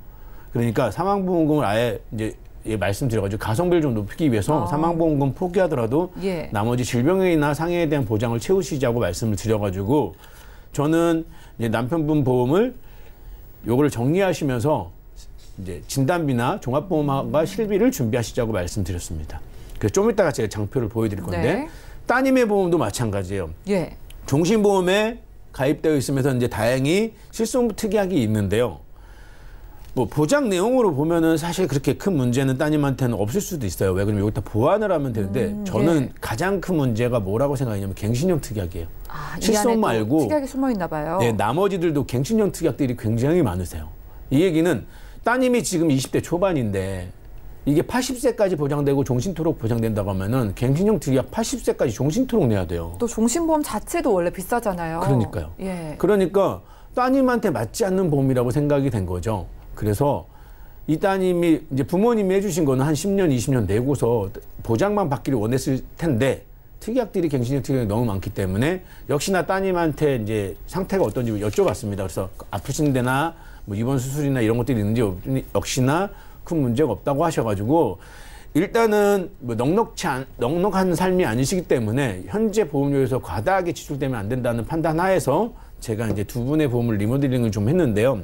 그러니까 사망보험금을 아예 이제 말씀드려가지고 가성비를 좀 높이기 위해서 사망보험금 포기하더라도 예. 나머지 질병이나 상해에 대한 보장을 채우시자고 말씀을 드려가지고 저는 이제 남편분 보험을 요거를 정리하시면서 이제 진단비나 종합보험과 실비를 준비하시자고 말씀드렸습니다. 그래서 좀 이따가 제가 장표를 보여드릴 건데 네. 따님의 보험도 마찬가지예요. 예. 종신보험에 가입되어 있으면서 이제 다행히 실손 특약이 있는데요. 뭐 보장 내용으로 보면은 사실 그렇게 큰 문제는 따님한테는 없을 수도 있어요. 왜 그러면 여기다 보완을 하면 되는데 저는 예. 가장 큰 문제가 뭐라고 생각하냐면 갱신형 특약이에요. 이 실손 안에 또 말고 특약이 숨어 있나 봐요. 네, 나머지들도 갱신형 특약들이 굉장히 많으세요. 이 얘기는 따님이 지금 20대 초반인데 이게 80세까지 보장되고 종신토록 보장된다고 하면은 갱신형 특약 80세까지 종신토록 내야 돼요. 또 종신보험 자체도 원래 비싸잖아요. 그러니까요. 예. 그러니까 따님한테 맞지 않는 보험이라고 생각이 된 거죠. 그래서 이 따님이 이제 부모님이 해주신 거는 한 10년, 20년 내고서 보장만 받기를 원했을 텐데 특약들이 갱신형 특약이 너무 많기 때문에 역시나 따님한테 이제 상태가 어떤지 여쭤봤습니다. 그래서 아프신 데나 뭐 입원 수술이나 이런 것들이 있는지 역시나 큰 문제가 없다고 하셔가지고 일단은 뭐 넉넉한 삶이 아니시기 때문에 현재 보험료에서 과다하게 지출되면 안 된다는 판단 하에서 제가 이제 두 분의 보험을 리모델링을 좀 했는데요.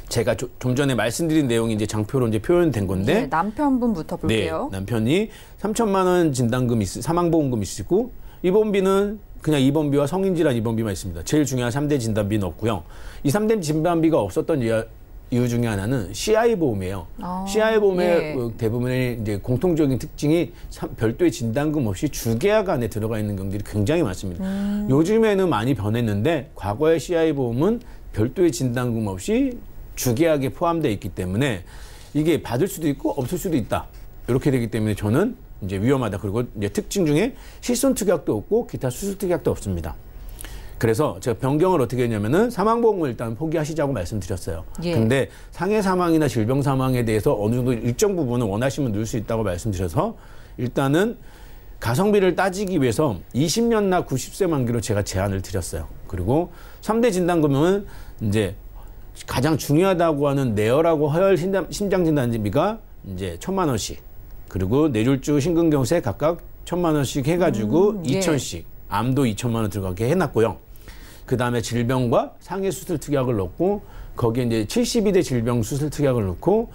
제가 좀 전에 말씀드린 내용이 이제 장표로 이제 표현된 건데 예, 남편분부터 볼게요. 네, 남편이 3천만 원 진단금 사망보험금 있으시고 입원비는 그냥 입원비와 성인질환 입원비만 있습니다. 제일 중요한 3대 진단비는 없고요. 이 3대 진단비가 없었던 이유 중에 하나는 CI 보험이에요. CI 보험의 예. 대부분의 이제 공통적인 특징이 별도의 진단금 없이 주계약 안에 들어가 있는 경우들이 굉장히 많습니다. 요즘에는 많이 변했는데 과거의 CI 보험은 별도의 진단금 없이 주계약에 포함되어 있기 때문에 이게 받을 수도 있고 없을 수도 있다. 이렇게 되기 때문에 저는 이제 위험하다. 그리고 이제 특징 중에 실손특약도 없고 기타 수술특약도 없습니다. 그래서 제가 변경을 어떻게 했냐면은 사망보험을 일단 포기하시자고 말씀드렸어요. 예. 근데 상해 사망이나 질병 사망에 대해서 어느 정도 일정 부분은 원하시면 넣을 수 있다고 말씀드려서 일단은 가성비를 따지기 위해서 20년나 90세 만기로 제가 제안을 드렸어요. 그리고 3대 진단금은 이제 가장 중요하다고 하는 뇌혈하고 허혈 심장진단비가 이제 1,000만 원씩, 그리고 뇌졸중 심근경색 각각 1,000만 원씩 해가지고 예. 2,000씩, 암도 2,000만 원 들어가게 해놨고요. 그 다음에 질병과 상해 수술 특약을 넣고 거기에 이제 72대 질병 수술 특약을 넣고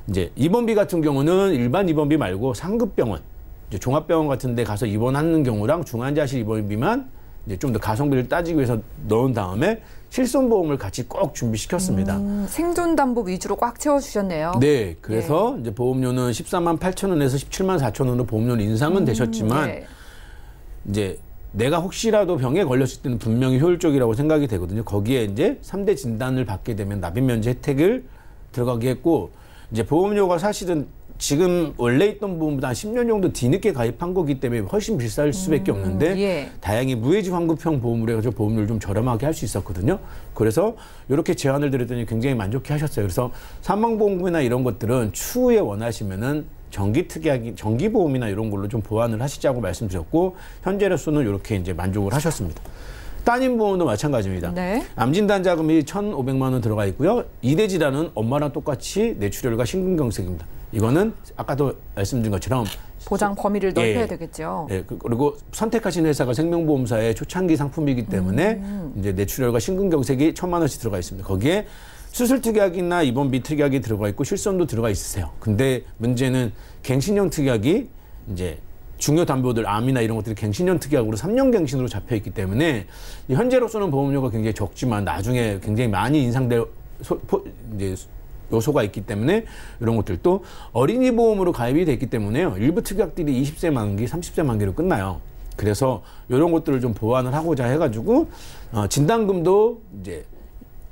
이제 입원비 같은 경우는 일반 입원비 말고 상급병원, 이제 종합병원 같은 데 가서 입원하는 경우랑 중환자실 입원비만 이제 좀 더 가성비를 따지기 위해서 넣은 다음에 실손보험을 같이 꼭 준비시켰습니다. 생존담보 위주로 꽉 채워주셨네요. 네, 그래서 이제 보험료는 14만 8천 원에서 17만 4천 원으로 보험료는 인상은 되셨지만 네. 이제 내가 혹시라도 병에 걸렸을 때는 분명히 효율적이라고 생각이 되거든요. 거기에 이제 3대 진단을 받게 되면 납입면제 혜택을 들어가게 했고, 이제 보험료가 사실은 지금 원래 있던 보험보다 한 10년 정도 뒤늦게 가입한 거기 때문에 훨씬 비쌀 수밖에 없는데 예. 다행히 무해지 환급형 보험으로 해가지고 보험료를 좀 저렴하게 할 수 있었거든요. 그래서 이렇게 제안을 드렸더니 굉장히 만족해 하셨어요. 그래서 사망보험금이나 이런 것들은 추후에 원하시면은 정기특약이, 정기보험이나 이런 걸로 좀 보완을 하시자고 말씀드렸고, 현재로서는 이렇게 이제 만족을 하셨습니다. 따님보험도 마찬가지입니다. 네. 암진단 자금이 1,500만 원 들어가 있고요. 2대 질환은 엄마랑 똑같이 뇌출혈과 심근경색입니다. 이거는 아까도 말씀드린 것처럼 보장 범위를 넓혀야 예. 되겠죠. 예, 그리고 선택하신 회사가 생명보험사의 초창기 상품이기 때문에 이제 뇌출혈과 심근경색이 1,000만 원씩 들어가 있습니다. 거기에 수술특약이나 입원비 특약이 들어가 있고 실손도 들어가 있으세요. 근데 문제는 갱신형 특약이 이제 중요 담보들 암이나 이런 것들이 갱신형 특약으로 3년 갱신으로 잡혀 있기 때문에 현재로서는 보험료가 굉장히 적지만 나중에 굉장히 많이 인상될 이제 요소가 있기 때문에 이런 것들도 어린이 보험으로 가입이 됐기 때문에요. 일부 특약들이 20세 만기, 30세 만기로 끝나요. 그래서 이런 것들을 좀 보완을 하고자 해가지고 진단금도 이제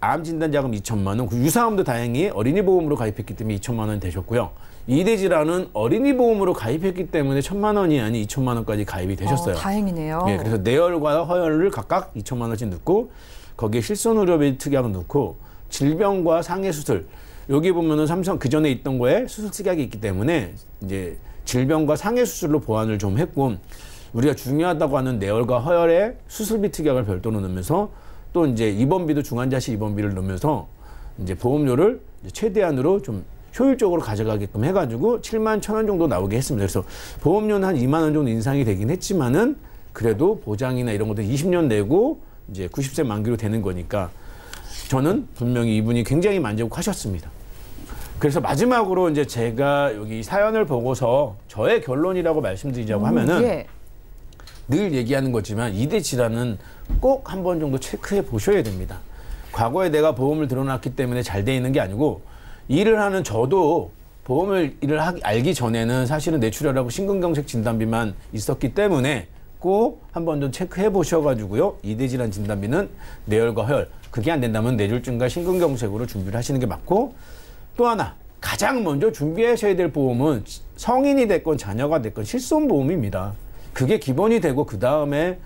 암 진단 자금 2,000만 원, 유사암도 다행히 어린이 보험으로 가입했기 때문에 2,000만 원이 되셨고요. 2대 질환은 어린이 보험으로 가입했기 때문에 1,000만 원이 아닌 2,000만 원까지 가입이 되셨어요. 다행이네요. 예, 그래서 뇌혈과 허혈을 각각 2,000만 원씩 넣고 거기에 실손의료비 특약을 넣고 질병과 상해 수술, 여기 보면은 삼성 그 전에 있던 거에 수술 특약이 있기 때문에 이제 질병과 상해 수술로 보완을 좀 했고, 우리가 중요하다고 하는 뇌혈과 허혈의 수술비 특약을 별도로 넣으면서 또 이제 입원비도 중환자실 입원비를 넣으면서 이제 보험료를 이제 최대한으로 좀 효율적으로 가져가게끔 해가지고 7만 1,000원 정도 나오게 했습니다. 그래서 보험료는 한 2만 원 정도 인상이 되긴 했지만은 그래도 보장이나 이런 것들 20년 내고 이제 90세 만기로 되는 거니까 저는 분명히 이분이 굉장히 만족하셨습니다. 그래서 마지막으로 이제 제가 여기 사연을 보고서 저의 결론이라고 말씀드리자고 하면은 예. 늘 얘기하는 거지만 2대 질환은 꼭 한 번 정도 체크해 보셔야 됩니다. 과거에 내가 보험을 들어놨기 때문에 잘 돼 있는 게 아니고, 일을 하는 저도 보험을 알기 전에는 사실은 뇌출혈하고 심근경색 진단비만 있었기 때문에 꼭 한 번 좀 체크해 보셔가지고요. 2대 질환 진단비는 뇌혈과 허혈, 그게 안 된다면 뇌졸중과 심근경색으로 준비를 하시는 게 맞고, 또 하나 가장 먼저 준비하셔야 될 보험은 성인이 됐건 자녀가 됐건 실손보험입니다. 그게 기본이 되고 그 다음에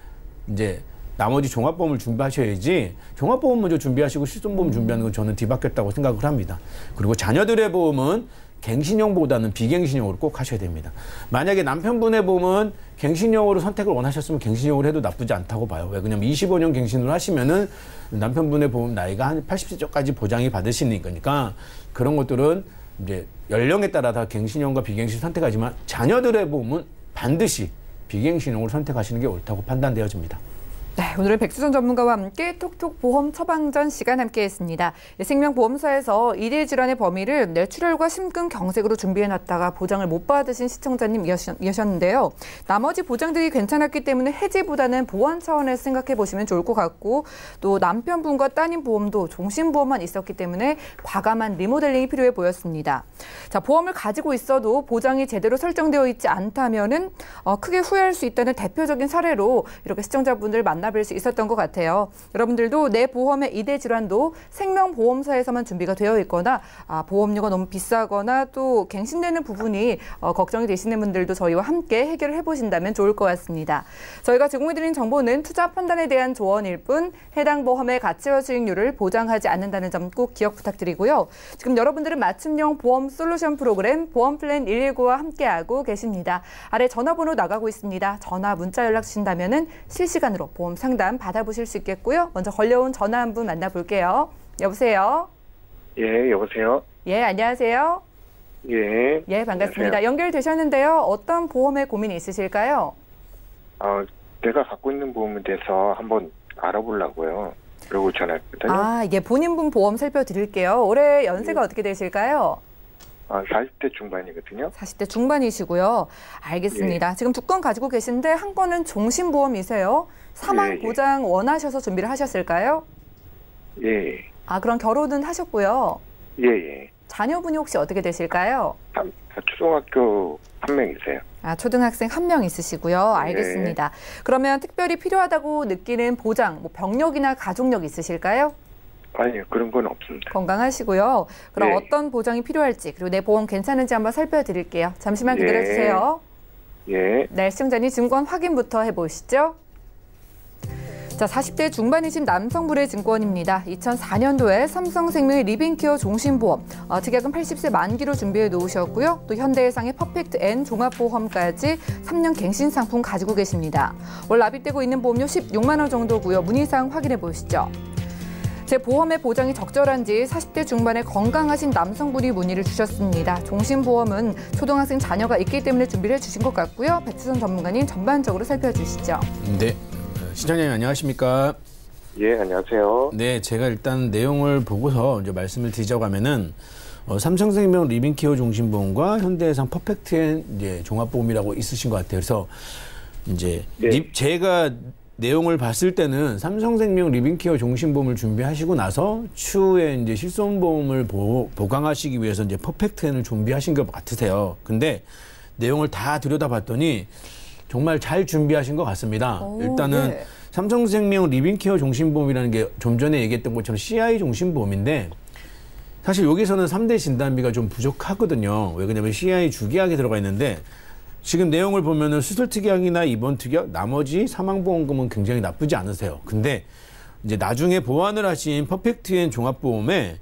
이제 나머지 종합보험을 준비하셔야지, 종합보험 먼저 준비하시고 실손보험 준비하는 건 저는 뒤바뀌었다고 생각을 합니다. 그리고 자녀들의 보험은 갱신형보다는 비갱신형으로 꼭 하셔야 됩니다. 만약에 남편분의 보험은 갱신형으로 선택을 원하셨으면 갱신형으로 해도 나쁘지 않다고 봐요. 왜? 왜냐면 25년 갱신으로 하시면은 남편분의 보험 나이가 한 80세까지 보장이 받으시는 거니까 그런 것들은 이제 연령에 따라 다 갱신형과 비갱신 선택하지만 자녀들의 보험은 반드시 비갱신형을 선택하시는 게 옳다고 판단되어집니다. 네, 오늘은 백수전 전문가와 함께 톡톡 보험 처방전 시간 함께했습니다. 생명보험사에서 2대 질환의 범위를 뇌출혈과 심근경색으로 준비해놨다가 보장을 못 받으신 시청자님이셨는데요. 나머지 보장들이 괜찮았기 때문에 해지보다는 보완 차원에서 생각해 보시면 좋을 것 같고, 또 남편분과 따님 보험도 종신보험만 있었기 때문에 과감한 리모델링이 필요해 보였습니다. 자, 보험을 가지고 있어도 보장이 제대로 설정되어 있지 않다면은 크게 후회할 수 있다는 대표적인 사례로 이렇게 시청자분들 만나 만나볼 수 있었던 것 같아요. 여러분들도 내 보험의 이대 질환도 생명보험사에서만 준비가 되어 있거나 보험료가 너무 비싸거나 또 갱신되는 부분이 걱정이 되시는 분들도 저희와 함께 해결을 해보신다면 좋을 것 같습니다. 저희가 제공해드린 정보는 투자 판단에 대한 조언일 뿐 해당 보험의 가치와 수익률을 보장하지 않는다는 점 꼭 기억 부탁드리고요. 지금 여러분들은 맞춤형 보험 솔루션 프로그램 보험플랜 119와 함께하고 계십니다. 아래 전화번호 나가고 있습니다. 전화, 문자 연락 주신다면 실시간으로 보험 상담 받아보실 수 있겠고요. 먼저 걸려온 전화 한 분 만나볼게요. 여보세요? 예, 여보세요? 예, 안녕하세요? 예. 예, 반갑습니다. 안녕하세요. 연결되셨는데요. 어떤 보험에 고민이 있으실까요? 내가 갖고 있는 보험에 대해서 한번 알아보려고요. 그리고 전화했거든요. 예, 본인분 보험 살펴드릴게요. 올해 연세가 어떻게 되실까요? 40대 중반이거든요. 40대 중반이시고요. 알겠습니다. 지금 두 건 가지고 계신데 한 건은 종신보험이세요. 사망 예. 보장 원하셔서 준비를 하셨을까요? 예. 그럼 결혼은 하셨고요. 예. 자녀분이 혹시 어떻게 되실까요? 초등학교 한 명 있어요. 초등학생 한 명 있으시고요. 알겠습니다. 그러면 특별히 필요하다고 느끼는 보장, 병력이나 가족력 있으실까요? 아니요, 그런 건 없습니다. 건강하시고요. 그럼 네. 어떤 보장이 필요할지 그리고 내 보험 괜찮은지 한번 살펴드릴게요. 잠시만 기다려주세요. 예. 네, 시청자님 증권 확인부터 해보시죠. 자, 40대 중반이신 남성분의 증권입니다. 2004년도에 삼성생명의 리빙케어 종신보험, 특약은 80세 만기로 준비해 놓으셨고요. 또 현대해상의 퍼펙트 N 종합보험까지 3년 갱신 상품 가지고 계십니다. 월 납입되고 있는 보험료 16만 원 정도고요. 문의사항 확인해 보시죠. 제 보험의 보장이 적절한지 40대 중반의 건강하신 남성분이 문의를 주셨습니다. 종신보험은 초등학생 자녀가 있기 때문에 준비를 해주신 것 같고요. 백수선 전문가님 전반적으로 살펴주시죠. 네. 시청자님 안녕하십니까? 예, 안녕하세요. 네, 제가 일단 내용을 보고서 이제 말씀을 드리자고 하면은 삼성생명 리빙케어 종신보험과 현대해상 퍼펙트엔 이제 종합보험이라고 있으신 것 같아요. 그래서 이제 네. 제가 내용을 봤을 때는 삼성생명 리빙케어 종신보험을 준비하시고 나서 추후에 이제 실손보험을 보강하시기 위해서 이제 퍼펙트엔을 준비하신 것 같으세요. 근데 내용을 다 들여다봤더니 정말 잘 준비하신 것 같습니다. 일단은 네. 삼성생명 리빙케어 종신보험이라는 게 좀 전에 얘기했던 것처럼 CI 종신보험인데 사실 여기서는 3대 진단비가 좀 부족하거든요. 왜 그러냐면 CI 주계약이 들어가 있는데 지금 내용을 보면은 수술 특약이나 입원 특약, 나머지 사망보험금은 굉장히 나쁘지 않으세요. 근데 이제 나중에 보완을 하신 퍼펙트엔 종합보험에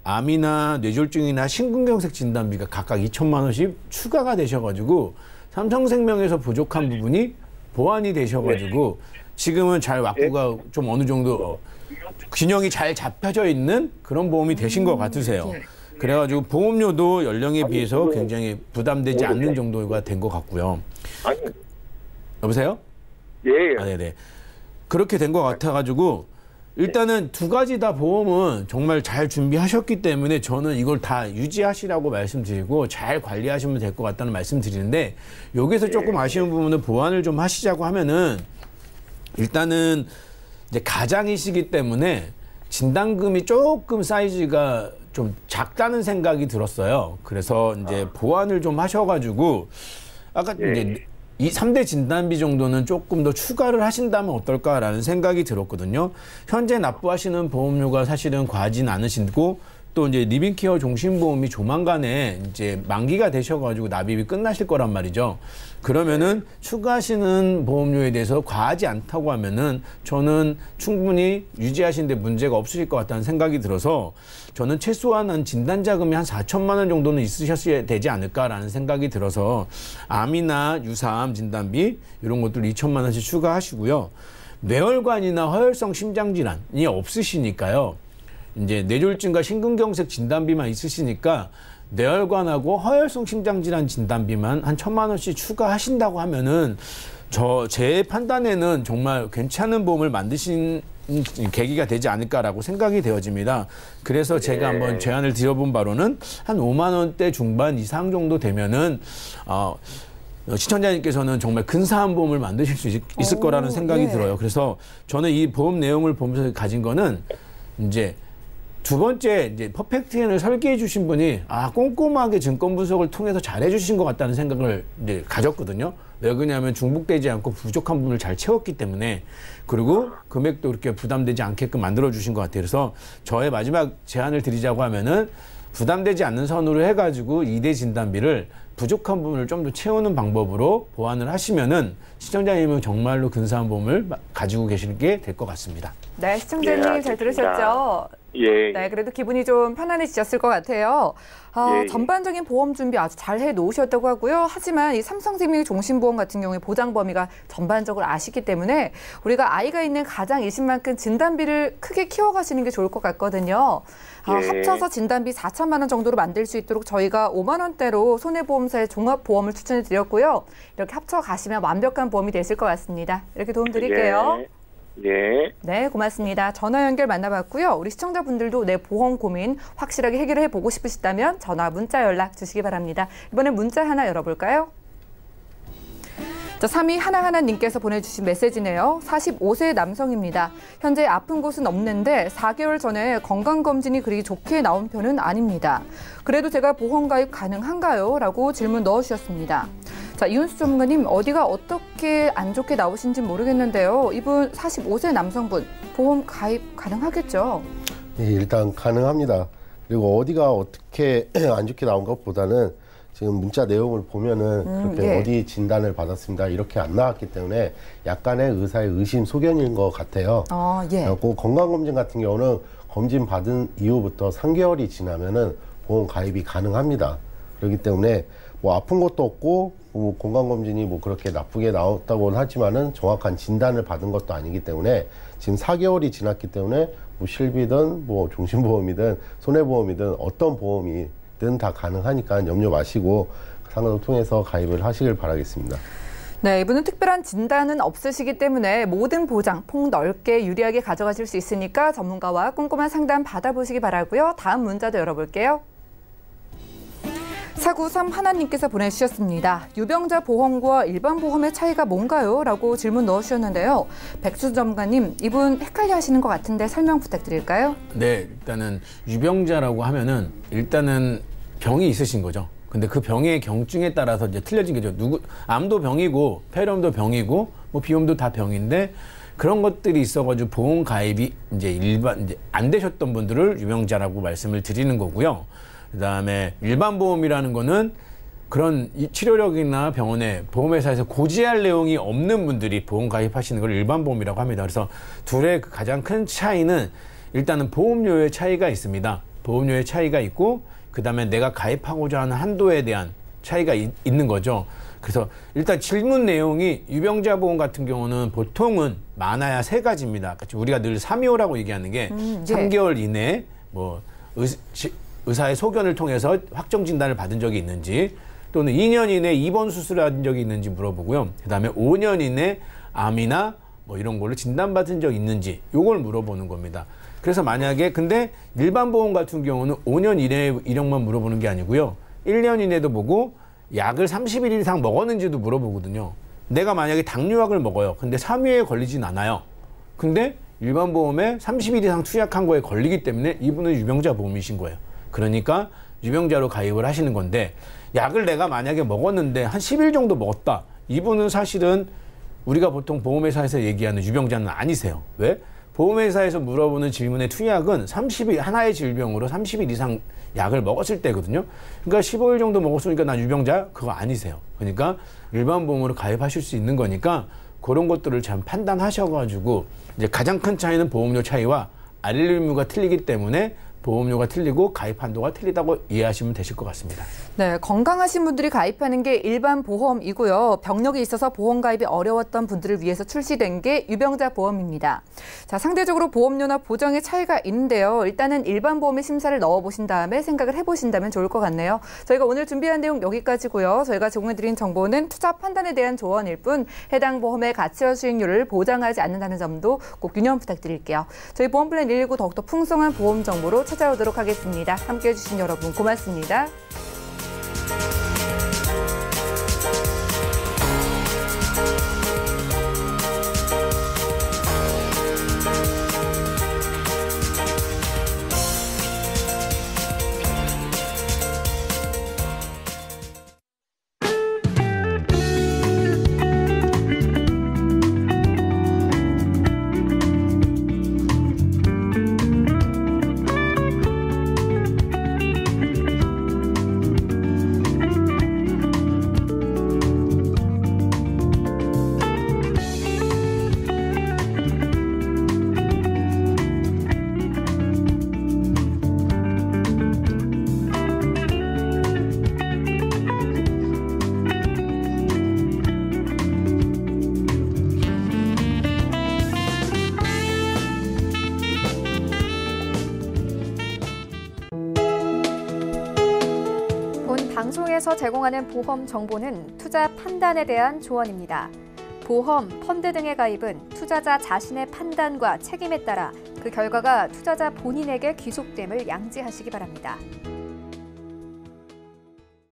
암이나 뇌졸중이나 심근경색 진단비가 각각 2천만 원씩 추가가 되셔가지고 삼성생명에서 부족한 부분이 보완이 되셔가지고 지금은 잘 왁구가 좀 어느 정도 균형이 잘 잡혀져 있는 그런 보험이 되신 것 같으세요. 그래가지고 보험료도 연령에 비해서 굉장히 부담되지 않는 정도가 된 것 같고요. 아니, 여보세요? 예. 네네. 그렇게 된 것 같아가지고 일단은 두 가지 다 보험은 정말 잘 준비하셨기 때문에 저는 이걸 다 유지하시라고 말씀드리고 잘 관리하시면 될 것 같다는 말씀드리는데 여기서 조금 아쉬운 부분은 보완을 좀 하시자고 하면은 일단은 이제 가장이시기 때문에 진단금이 조금 사이즈가 좀 작다는 생각이 들었어요. 그래서 이제 보완을 좀 하셔가지고 아까 이제 이 3대 진단비 정도는 조금 더 추가를 하신다면 어떨까라는 생각이 들었거든요. 현재 납부하시는 보험료가 사실은 과하진 않으시고 또 이제 리빙케어 종신보험이 조만간에 이제 만기가 되셔가지고 납입이 끝나실 거란 말이죠. 그러면은 추가하시는 보험료에 대해서 과하지 않다고 하면은 저는 충분히 유지하시는데 문제가 없으실 것 같다는 생각이 들어서 저는 최소한 한 진단자금이 한 4천만 원 정도는 있으셨어야 되지 않을까라는 생각이 들어서 암이나 유사암 진단비 이런 것들 2천만 원씩 추가하시고요. 뇌혈관이나 허혈성 심장질환이 없으시니까요. 이제 뇌졸중과 심근경색 진단비만 있으시니까 뇌혈관하고 허혈성 심장질환 진단비만 한 1,000만 원씩 추가하신다고 하면은 제 판단에는 정말 괜찮은 보험을 만드신 계기가 되지 않을까라고 생각이 되어집니다. 그래서 제가 한번 제안을 드려본 바로는 한 5만 원대 중반 이상 정도 되면은 시청자님께서는 정말 근사한 보험을 만드실 수 있을 거라는 생각이 들어요. 그래서 저는 이 보험 내용을 보면서 가진 거는 이제 두 번째 이제 퍼펙트엔을 설계해 주신 분이 꼼꼼하게 증권 분석을 통해서 잘해 주신 것 같다는 생각을 이제 가졌거든요. 왜 그러냐면 중복되지 않고 부족한 부분을 잘 채웠기 때문에, 그리고 금액도 그렇게 부담되지 않게끔 만들어 주신 것 같아요. 그래서 저의 마지막 제안을 드리자고 하면은 부담되지 않는 선으로 해가지고 2대 진단비를 부족한 부분을 좀 더 채우는 방법으로 보완을 하시면은 시청자님은 정말로 근사한 보험을 가지고 계시게 될 것 같습니다. 네, 시청자님 잘 들으셨죠? 예. 네, 그래도 기분이 좀 편안해지셨을 것 같아요. 예. 전반적인 보험 준비 아주 잘 해놓으셨다고 하고요. 하지만 이 삼성생명 종신보험 같은 경우에 보장 범위가 전반적으로 아시기 때문에 우리가 아이가 있는 가장이신 만큼 진단비를 크게 키워가시는 게 좋을 것 같거든요. 예. 합쳐서 진단비 4천만 원 정도로 만들 수 있도록 저희가 5만 원대로 손해보험사의 종합보험을 추천해 드렸고요. 이렇게 합쳐 가시면 완벽한 보험이 되실 것 같습니다. 이렇게 도움 드릴게요. 예. 네, 고맙습니다. 전화 연결 만나봤고요. 우리 시청자분들도 내 보험 고민 확실하게 해결해 보고 싶으시다면 전화, 문자 연락 주시기 바랍니다. 이번엔 문자 하나 열어볼까요? 자, 3위 하나하나님께서 보내주신 메시지네요. 45세 남성입니다. 현재 아픈 곳은 없는데 4개월 전에 건강검진이 그리 좋게 나온 편은 아닙니다. 그래도 제가 보험 가입 가능한가요? 라고 질문 넣어주셨습니다. 자, 이윤수 전문가님, 어디가 어떻게 안 좋게 나오신지 모르겠는데요. 이분 45세 남성분, 보험 가입 가능하겠죠? 예, 일단 가능합니다. 그리고 어디가 어떻게 안 좋게 나온 것보다는 지금 문자 내용을 보면은 그렇게 예. 어디 진단을 받았습니다 이렇게 안 나왔기 때문에 약간의 의사의 의심 소견인 것 같아요. 예. 그리고 건강검진 같은 경우는 검진 받은 이후부터 3개월이 지나면은 보험 가입이 가능합니다. 그렇기 때문에 뭐 아픈 것도 없고 뭐 건강검진이 뭐 그렇게 나쁘게 나왔다고는 하지만은 정확한 진단을 받은 것도 아니기 때문에 지금 4개월이 지났기 때문에 뭐 실비든 뭐 종신보험이든 손해보험이든 어떤 보험이든 다 가능하니까 염려 마시고 상담을 통해서 가입을 하시길 바라겠습니다. 네, 이분은 특별한 진단은 없으시기 때문에 모든 보장 폭넓게 유리하게 가져가실 수 있으니까 전문가와 꼼꼼한 상담 받아보시기 바라고요. 다음 문자도 열어볼게요. 493 하나님께서 보내주셨습니다. 유병자 보험과 일반 보험의 차이가 뭔가요? 라고 질문 넣어주셨는데요. 백수 전문가님, 이분 헷갈려 하시는 것 같은데 설명 부탁드릴까요? 네, 일단은 유병자라고 하면은 일단은 병이 있으신 거죠. 근데 그 병의 경증에 따라서 이제 틀려진 거죠. 암도 병이고 폐렴도 병이고 뭐 비염도 다 병인데 그런 것들이 있어가지고 보험 가입이 이제 안 되셨던 분들을 유병자라고 말씀을 드리는 거고요. 그다음에 일반 보험이라는 거는 그런 치료력이나 병원에 보험회사에서 고지할 내용이 없는 분들이 보험 가입하시는 걸 일반 보험이라고 합니다. 그래서 둘의 가장 큰 차이는 일단은 보험료의 차이가 있습니다. 보험료의 차이가 있고 그다음에 내가 가입하고자 하는 한도에 대한 차이가 있는 거죠. 그래서 일단 질문 내용이 유병자 보험 같은 경우는 보통은 많아야 3가지입니다. 우리가 늘 325라고 얘기하는 게 3개월 이내에 뭐 의사의 소견을 통해서 확정 진단을 받은 적이 있는지 또는 2년 이내에 입원 수술을 한 적이 있는지 물어보고요. 그다음에 5년 이내 암이나 뭐 이런 걸로 진단받은 적이 있는지 요걸 물어보는 겁니다. 그래서 만약에 근데 일반 보험 같은 경우는 5년 이내 이력만 물어보는 게 아니고요. 1년 이내도 보고 약을 30일 이상 먹었는지도 물어보거든요. 내가 만약에 당뇨약을 먹어요. 근데 3회에 걸리진 않아요. 근데 일반 보험에 30일 이상 투약한 거에 걸리기 때문에 이분은 유병자 보험이신 거예요. 그러니까 유병자로 가입을 하시는 건데 약을 내가 만약에 먹었는데 한 10일 정도 먹었다. 이분은 사실은 우리가 보통 보험회사에서 얘기하는 유병자는 아니세요. 왜? 보험회사에서 물어보는 질문의 투약은 30일, 하나의 질병으로 30일 이상 약을 먹었을 때거든요. 그러니까 15일 정도 먹었으니까 난 유병자? 그거 아니세요. 그러니까 일반 보험으로 가입하실 수 있는 거니까 그런 것들을 잘 판단하셔가지고 이제 가장 큰 차이는 보험료 차이와 알릴 의무가 틀리기 때문에 보험료가 틀리고 가입 한도가 틀리다고 이해하시면 되실 것 같습니다. 네, 건강하신 분들이 가입하는 게 일반 보험이고요. 병력이 있어서 보험 가입이 어려웠던 분들을 위해서 출시된 게 유병자 보험입니다. 자, 상대적으로 보험료나 보장의 차이가 있는데요. 일단은 일반 보험의 심사를 넣어보신 다음에 생각을 해보신다면 좋을 것 같네요. 저희가 오늘 준비한 내용 여기까지고요. 저희가 제공해드린 정보는 투자 판단에 대한 조언일 뿐 해당 보험의 가치와 수익률을 보장하지 않는다는 점도 꼭 유념 부탁드릴게요. 저희 보험플랜 119 더욱더 풍성한 보험 정보로 찾아오도록 하겠습니다. 함께해 주신 여러분 고맙습니다. 보험에서 제공하는 보험 정보는 투자 판단에 대한 조언입니다. 보험, 펀드 등의 가입은 투자자 자신의 판단과 책임에 따라 그 결과가 투자자 본인에게 귀속됨을 양지하시기 바랍니다.